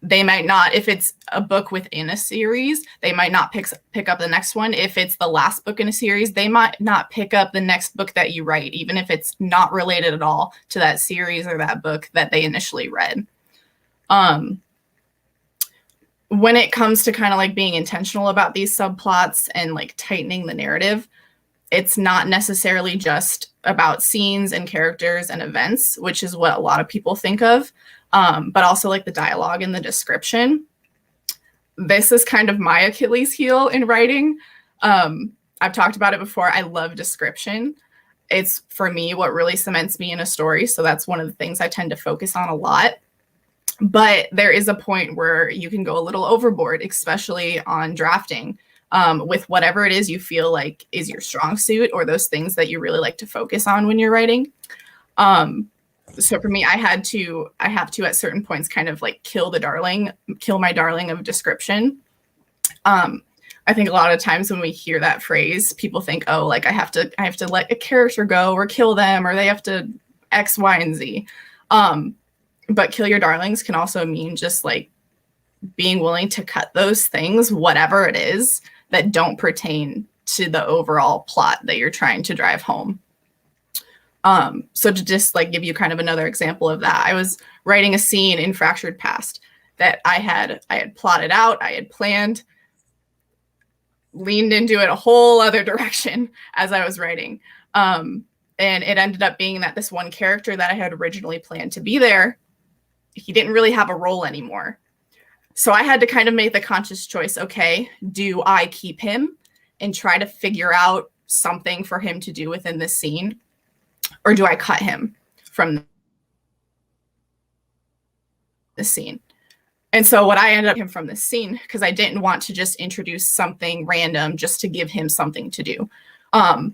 They might not, if it's a book within a series, they might not pick up the next one. If it's the last book in a series, they might not pick up the next book that you write, even if it's not related at all to that series or that book that they initially read. When it comes to kind of like being intentional about these subplots and like tightening the narrative, it's not necessarily just about scenes and characters and events, which is what a lot of people think of. But also like the dialogue and the description. This is kind of my Achilles heel in writing. I've talked about it before. I love description. It's, for me, what really cements me in a story. So that's one of the things I tend to focus on a lot. But there is a point where you can go a little overboard, especially on drafting, with whatever it is you feel like is your strong suit or those things that you really like to focus on when you're writing. So for me, I have to at certain points kind of like kill my darling of description. I think a lot of times when we hear that phrase, people think, oh, like I have to let a character go or kill them, or they have to X, Y, and Z. But kill your darlings can also mean just like being willing to cut those things, whatever it is, that don't pertain to the overall plot that you're trying to drive home. So to just like give you kind of another example of that, I was writing a scene in Fractured Past that I had plotted out, I had planned, leaned into it a whole other direction as I was writing. And it ended up being that this one character that I had originally planned to be there, he didn't really have a role anymore. So I had to kind of make the conscious choice, okay, do I keep him and try to figure out something for him to do within this scene? Or do I cut him from the scene? And so what I ended up him from this scene, because I didn't want to just introduce something random just to give him something to do. But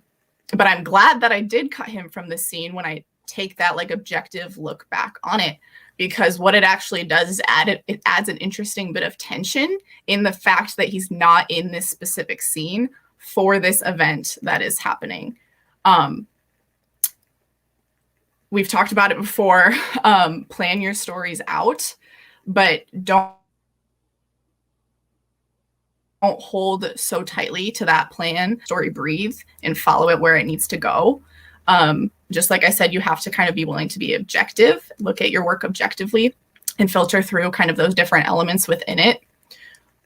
I'm glad that I did cut him from the scene when I take that like objective look back on it, because what it actually does is it adds an interesting bit of tension in the fact that he's not in this specific scene for this event that is happening. We've talked about it before. Plan your stories out, but don't hold so tightly to that plan. Story breathe and follow it where it needs to go. Just like I said, you have to kind of be willing to be objective, look at your work objectively, and filter through kind of those different elements within it.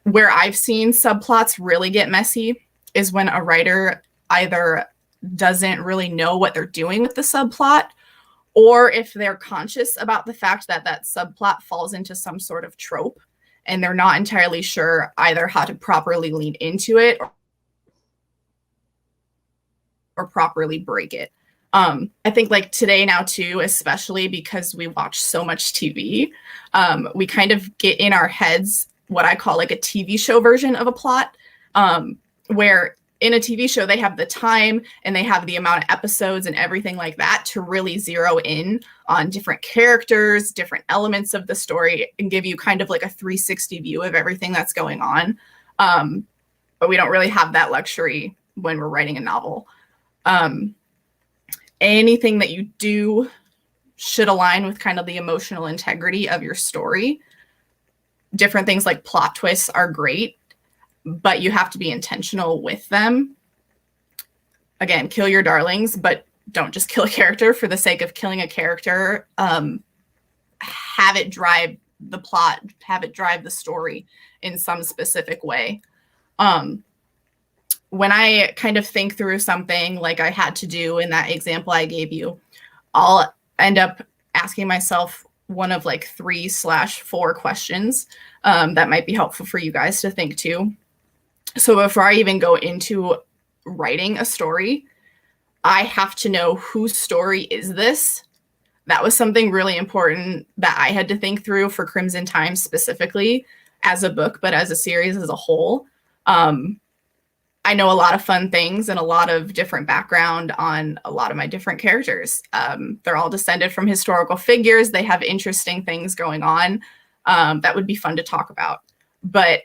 Where I've seen subplots really get messy is when a writer either doesn't really know what they're doing with the subplot, or if they're conscious about the fact that that subplot falls into some sort of trope and they're not entirely sure either how to properly lean into it or properly break it. I think like today now too, especially because we watch so much TV, we kind of get in our heads what I call like a TV show version of a plot, where in a TV show, they have the time and they have the amount of episodes and everything like that to really zero in on different characters, different elements of the story, and give you kind of like a 360 view of everything that's going on. But we don't really have that luxury when we're writing a novel. Anything that you do should align with kind of the emotional integrity of your story. Different things like plot twists are great, but you have to be intentional with them. Again, kill your darlings, but don't just kill a character for the sake of killing a character. Have it drive the plot, have it drive the story in some specific way. When I kind of think through something like I had to do in that example I gave you, I'll end up asking myself one of like 3/4 questions that might be helpful for you guys to think too. So before I even go into writing a story, I have to know whose story is this. That was something really important that I had to think through for Crimson Time specifically as a book, but as a series as a whole. I know a lot of fun things and a lot of different background on a lot of my different characters. They're all descended from historical figures. They have interesting things going on that would be fun to talk about. But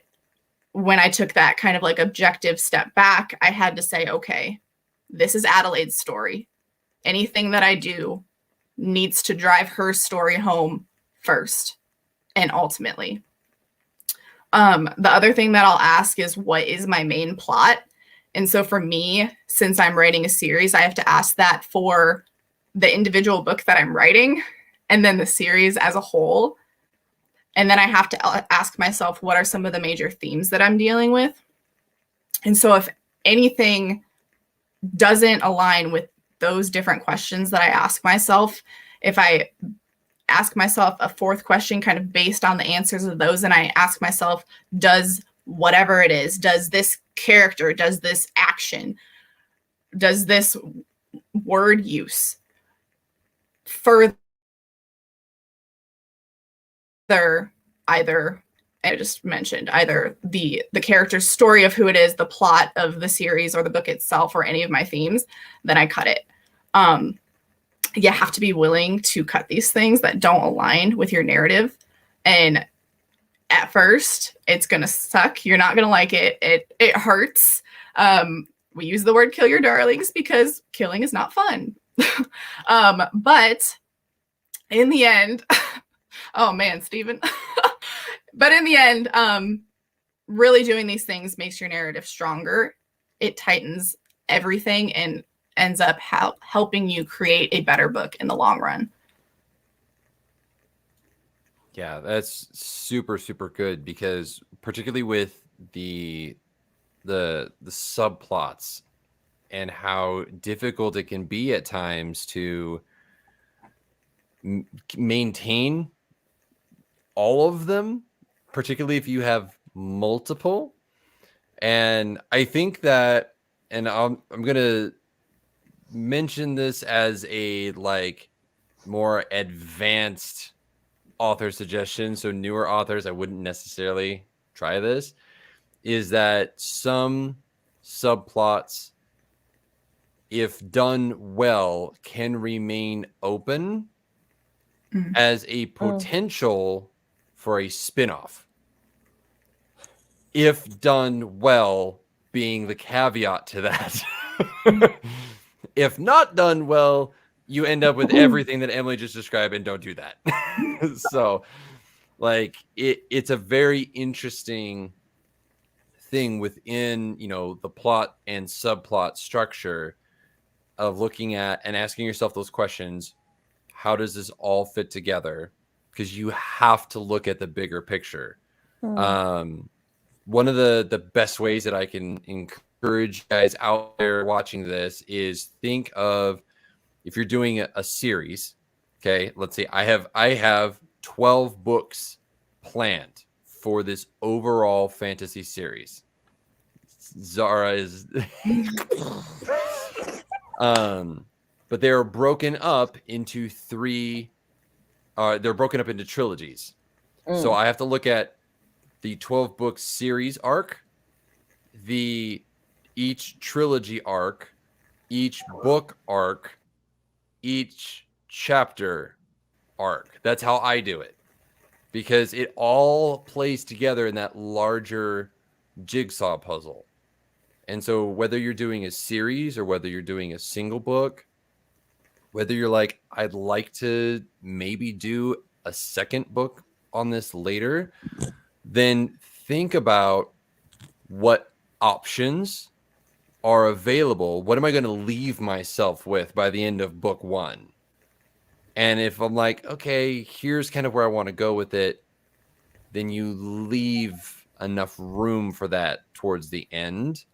when I took that kind of like objective step back, I had to say, okay, this is Adelaide's story. Anything that I do needs to drive her story home first and ultimately. The other thing that I'll ask is, what is my main plot? And so for me, since I'm writing a series, I have to ask that for the individual book that I'm writing and then the series as a whole. And then I have to ask myself, what are some of the major themes that I'm dealing with? And so if anything doesn't align with those different questions that I ask myself, if I ask myself a fourth question kind of based on the answers of those, and I ask myself, does whatever it is, does this character, does this action, does this word use further either, I just mentioned, either the character's story of who it is, the plot of the series or the book itself, or any of my themes, then I cut it. You have to be willing to cut these things that don't align with your narrative. And at first, it's going to suck. You're not going to like it. It hurts. We use the word kill your darlings because killing is not fun. But in the end, oh man, Stephen. But in the end, really doing these things makes your narrative stronger. It tightens everything and ends up helping you create a better book in the long run. Yeah, that's super, super good, because particularly with the subplots and how difficult it can be at times to maintain all of them, particularly if you have multiple. And I think that, and I'm going to mention this as a like more advanced author suggestion, so newer authors, I wouldn't necessarily try this, is that some subplots, if done well, can remain open as a potential for a spin-off. If done well, being the caveat to that. If not done well, you end up with everything that Emily just described, and don't do that. So, like, it's a very interesting thing within, you know, the plot and subplot structure of looking at and asking yourself those questions. How does this all fit together? Because you have to look at the bigger picture. One of the best ways that I can encourage guys out there watching this is think of, if you're doing a series, okay, let's say I have 12 books planned for this overall fantasy series. Zara is but they're broken up into they're broken up into trilogies. So I have to look at the 12 book series arc, each trilogy arc, each book arc, each chapter arc. That's how I do it, because it all plays together in that larger jigsaw puzzle. And so whether you're doing a series or whether you're doing a single book, whether you're like, I'd like to maybe do a second book on this later, then think about what options are available. What am I going to leave myself with by the end of book one? And if I'm like, okay, here's kind of where I want to go with it, then you leave enough room for that towards the end.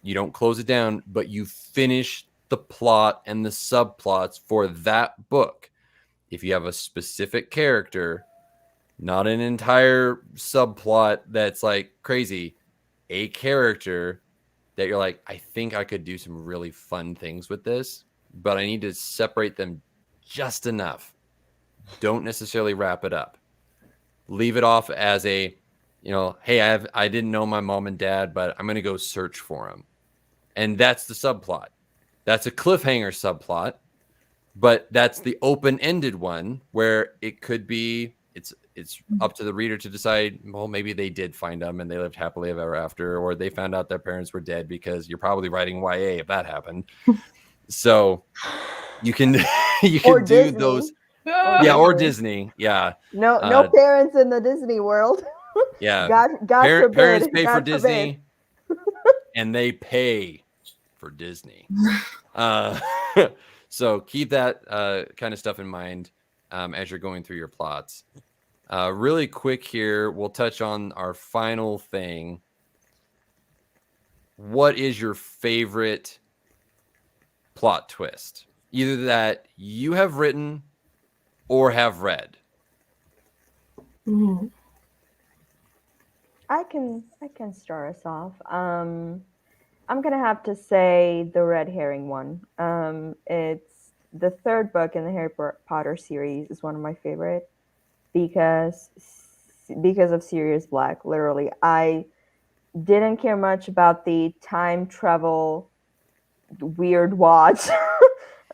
You don't close it down, but you finish the plot and the subplots for that book. If you have a specific character, not an entire subplot that's like crazy, a character that you're like, I think I could do some really fun things with this, but I need to separate them just enough. Don't necessarily wrap it up. Leave it off as a, you know, hey, I didn't know my mom and dad, but I'm going to go search for them. And that's the subplot. That's a cliffhanger subplot, but that's the open-ended one where it could be, it's up to the reader to decide, well, maybe they did find them and they lived happily ever after, or they found out their parents were dead, because you're probably writing YA if that happened. So you can you Or can do Disney. those. Ah, Yeah, or Disney. Yeah. No parents in the Disney world. Yeah. God forbid. Parents pay for God forbid. Disney and they pay for Disney. So keep that kind of stuff in mind as you're going through your plots. Really quick here, we'll touch on our final thing. What is your favorite plot twist? Either that you have written or have read. Ooh. I can start us off. I'm gonna have to say the red herring one. It's the third book in the Harry Potter series. Is one of my favorite because of Sirius Black. Literally, I didn't care much about the time travel weird watch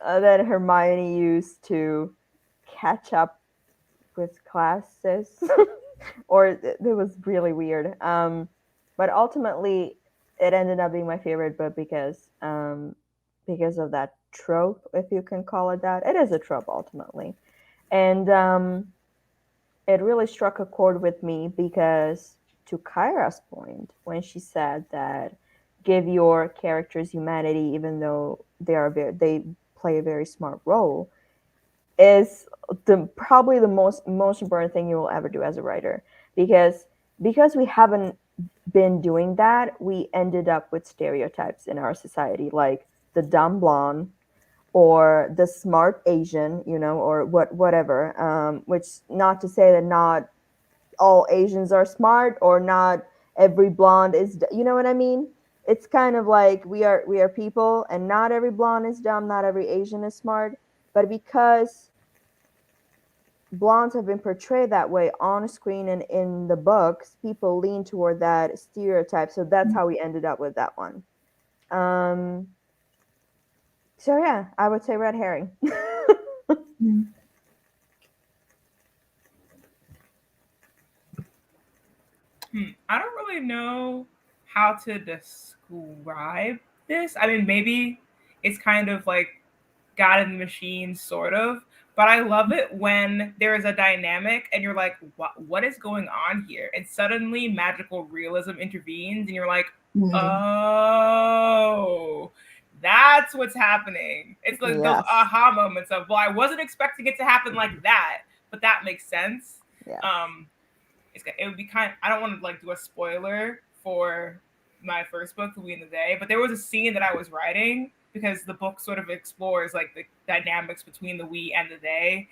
that Hermione used to catch up with classes. Or it was really weird. But ultimately, it ended up being my favorite book because of that trope, if you can call it that. It is a trope ultimately, and it really struck a chord with me because, to Kyra's point, when she said that give your characters humanity, even though they play a very smart role, is probably the most important thing you will ever do as a writer, because we haven't been doing that, we ended up with stereotypes in our society, like the dumb blonde or the smart Asian, or whatever. Which, not to say that not all Asians are smart, or not every blonde is, you know what I mean? It's kind of like we are people, and not every blonde is dumb, not every Asian is smart, but because blondes have been portrayed that way on screen and in the books, people lean toward that stereotype. So that's how we ended up with that one. So yeah, I would say red herring. I don't really know how to describe this. I mean, maybe it's kind of like God in the Machine, sort of. But I love it when there is a dynamic and you're like, what is going on here? And suddenly magical realism intervenes and you're like, oh, that's what's happening. It's like those aha moments of, well, I wasn't expecting it to happen like that, but that makes sense. Yeah. It would be kind of, I don't want to like do a spoiler for my first book, Louis in the Day, but there was a scene that I was writing because the book sort of explores like the dynamics between the we and the they.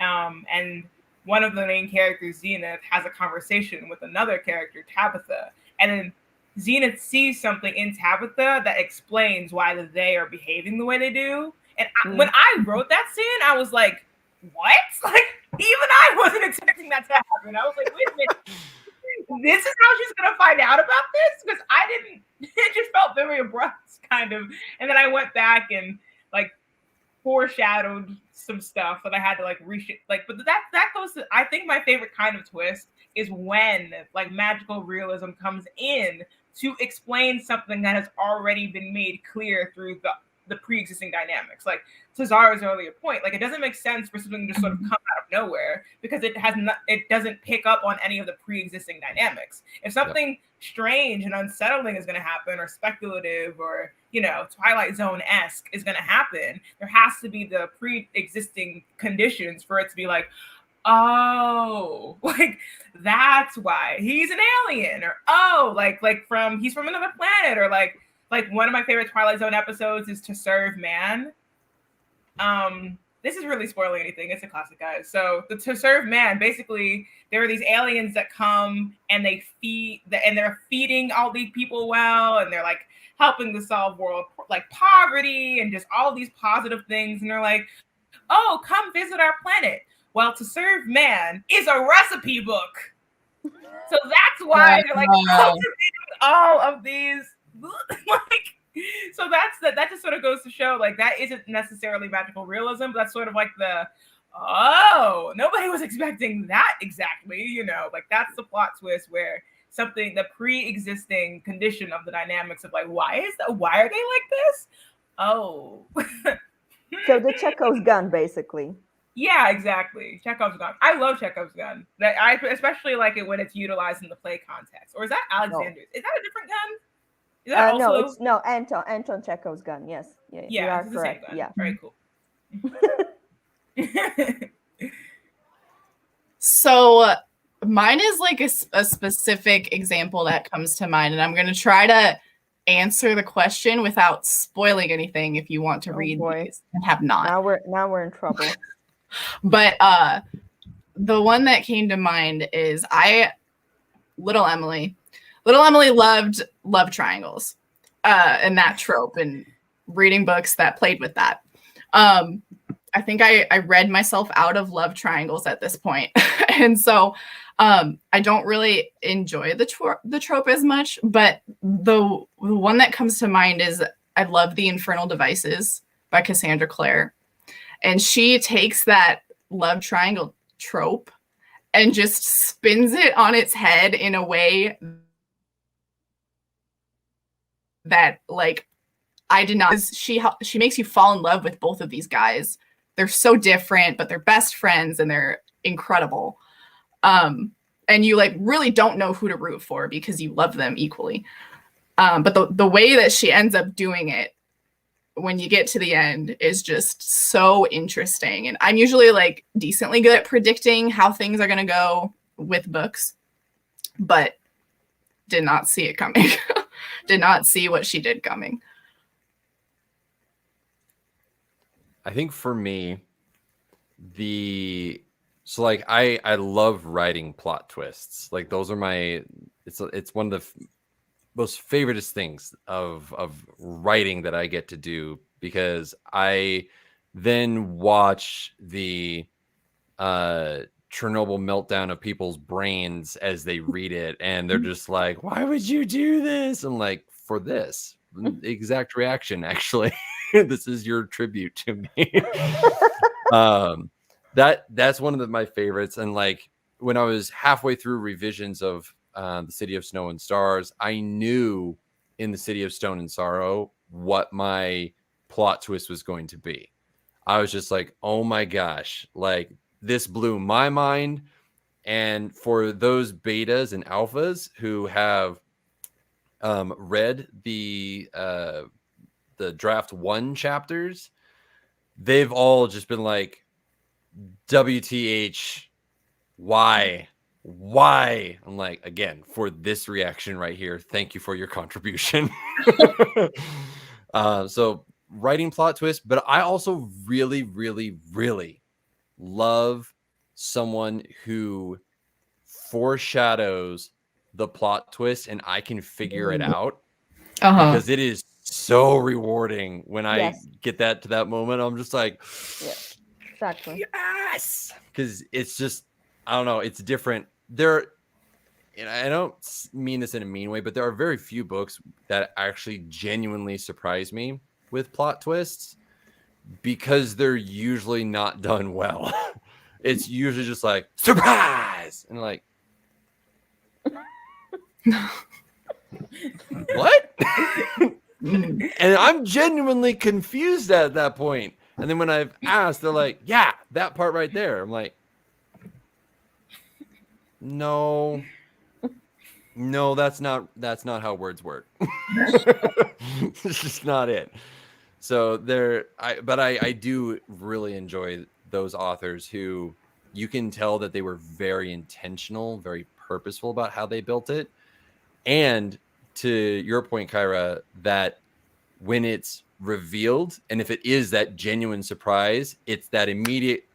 And one of the main characters, Zenith, has a conversation with another character, Tabitha. And then Zenith sees something in Tabitha that explains why the they are behaving the way they do. And when I wrote that scene, I was like, what? Like, even I wasn't expecting that to happen. I was like, wait a minute. This is how she's going to find out about this? Because I didn't, it just felt very abrupt, kind of. And then I went back and like foreshadowed some stuff that I had to like reshoot. Like, but that goes to, I think my favorite kind of twist is when like magical realism comes in to explain something that has already been made clear through the pre-existing dynamics. Like to Zara's earlier point, like it doesn't make sense for something to just sort of come out of nowhere because it doesn't pick up on any of the pre-existing dynamics. If something strange and unsettling is going to happen, or speculative, or Twilight Zone-esque is going to happen, there has to be the pre-existing conditions for it to be like, oh, like that's why he's an alien, or oh, like he's from another planet, or like one of my favorite Twilight Zone episodes is To Serve Man. This is really spoiling anything. It's a classic, guys. So the To Serve Man, basically, there are these aliens that come and they they're feeding all these people well, and they're like helping to solve world like poverty and just all these positive things. And they're like, oh, come visit our planet. Well, To Serve Man is a recipe book. So that's why they're like cultivating all of these like, so that just sort of goes to show like that isn't necessarily magical realism, but that's sort of like the oh, nobody was expecting that exactly. Like that's the plot twist where something, the pre-existing condition of the dynamics of like, why are they like this? Oh. So the Chekhov's gun, basically. Yeah, exactly. Chekhov's gun. I love Chekhov's gun. That I especially like it when it's utilized in the play context. Or is that Alexander's? Is that a different gun? Is that also? No, Anton Chekhov's gun. Yes, yeah, you are correct. Yeah, very cool. So mine is like a specific example that comes to mind, and I'm going to try to answer the question without spoiling anything if you want to read these and have not. Now we're in trouble. But the one that came to mind is Little Emily loved love triangles and that trope and reading books that played with that. I think I read myself out of love triangles at this point. And so I don't really enjoy the trope as much, but the one that comes to mind is I love The Infernal Devices by Cassandra Clare. And she takes that love triangle trope and just spins it on its head in a way that, like, I did not. She makes you fall in love with both of these guys. They're so different, but they're best friends and they're incredible. And you like really don't know who to root for because you love them equally. But the way that she ends up doing it when you get to the end is just so interesting. And I'm usually like decently good at predicting how things are going to go with books, but did not see it coming. Did not see what she did coming. I think for me, I love writing plot twists. Like those are it's one of the most favoriteest things of writing that I get to do, because I then watch the Chernobyl meltdown of people's brains as they read it, and they're just like, why would you do this? I'm like, for this exact reaction, actually. This is your tribute to me. That's one of my favorites. And like when I was halfway through revisions of The City of Snow and Stars, I knew in The City of Stone and Sorrow what my plot twist was going to be. I was just like, oh my gosh, like this blew my mind. And for those betas and alphas who have read the draft 1 chapters, they've all just been like, WTH, why? I'm like, again, for this reaction right here, thank you for your contribution. So writing plot twist, but I also really, really, really love someone who foreshadows the plot twist and I can figure it out, because it is so rewarding when I get that to that moment. I'm just like, exactly. Yes, because it's just, I don't know, it's different. I don't mean this in a mean way, but there are very few books that actually genuinely surprise me with plot twists, because they're usually not done well. It's usually just like, surprise, and like, what? And I'm genuinely confused at that point. And then when I've asked, they're like, yeah, that part right there. I'm like, no, that's not how words work. It's just not it. So I do really enjoy those authors who you can tell that they were very intentional, very purposeful about how they built it. And to your point, Kyra, that when it's revealed, and if it is that genuine surprise, it's that immediate,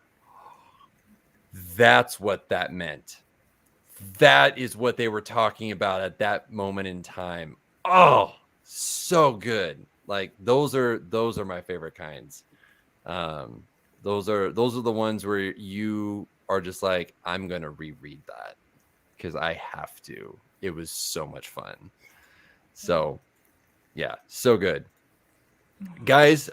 that's what that meant. That is what they were talking about at that moment in time. Oh, so good. Like those are my favorite kinds. Those are the ones where you are just like, I'm gonna reread that because I have to. It was so much fun. So yeah, so good. Guys,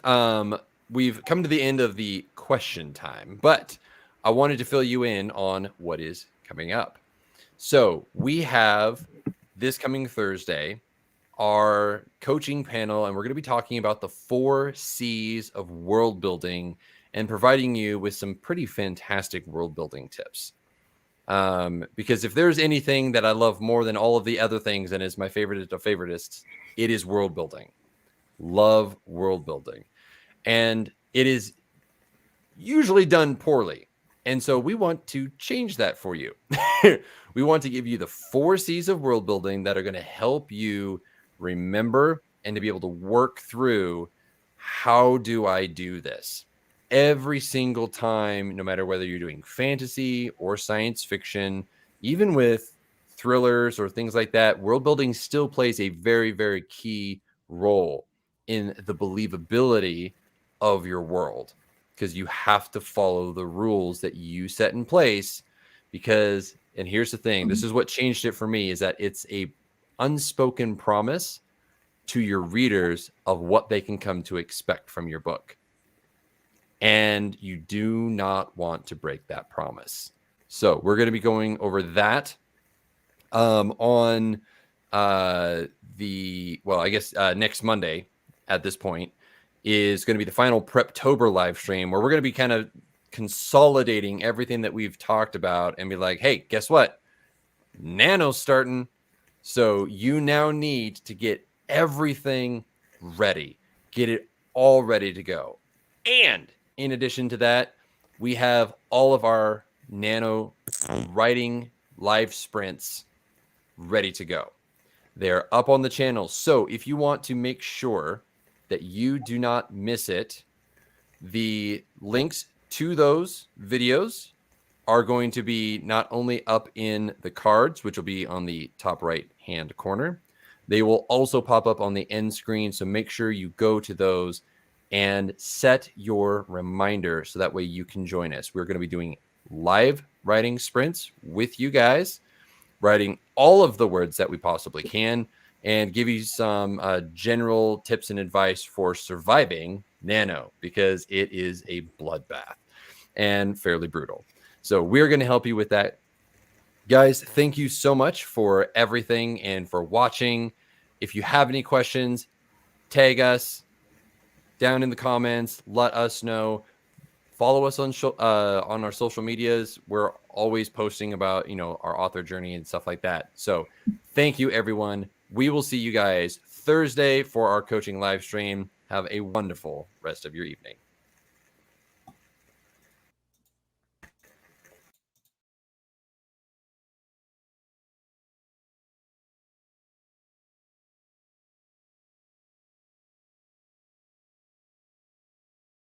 we've come to the end of the question time, but I wanted to fill you in on what is coming up. So we have this coming Thursday our coaching panel, and we're going to be talking about the 4 C's of world building and providing you with some pretty fantastic world building tips. Because if there's anything that I love more than all of the other things and is my favorite of favoritists, it is world building. Love world building. And it is usually done poorly. And so we want to change that for you. We want to give you the 4 C's of world building that are going to help you remember and to be able to work through, how do I do this? Every single time, no matter whether you're doing fantasy or science fiction, even with thrillers or things like that, world building still plays a very, very key role in the believability of your world, because you have to follow the rules that you set in place. Because, and here's the thing, this is what changed it for me, is that it's a unspoken promise to your readers of what they can come to expect from your book. And you do not want to break that promise. So we're going to be going over that on next Monday at this point is going to be the final Preptober live stream, where we're going to be kind of consolidating everything that we've talked about and be like, hey, guess what? Nano's starting. So you now need to get everything ready. Get it all ready to go. And in addition to that, we have all of our Nano writing live sprints ready to go. They're up on the channel. So if you want to make sure that you do not miss it, the links to those videos are going to be not only up in the cards, which will be on the top right hand corner, they will also pop up on the end screen. So make sure you go to those and set your reminder so that way you can join us. We're going to be doing live writing sprints with you guys, writing all of the words that we possibly can, and give you some general tips and advice for surviving Nano, because it is a bloodbath and fairly brutal. So we're going to help you with that. Guys, thank you so much for everything and for watching. If you have any questions, tag us down in the comments. Let us know. Follow us on our social medias. We're always posting about, our author journey and stuff like that. So thank you, everyone. We will see you guys Thursday for our coaching live stream. Have a wonderful rest of your evening.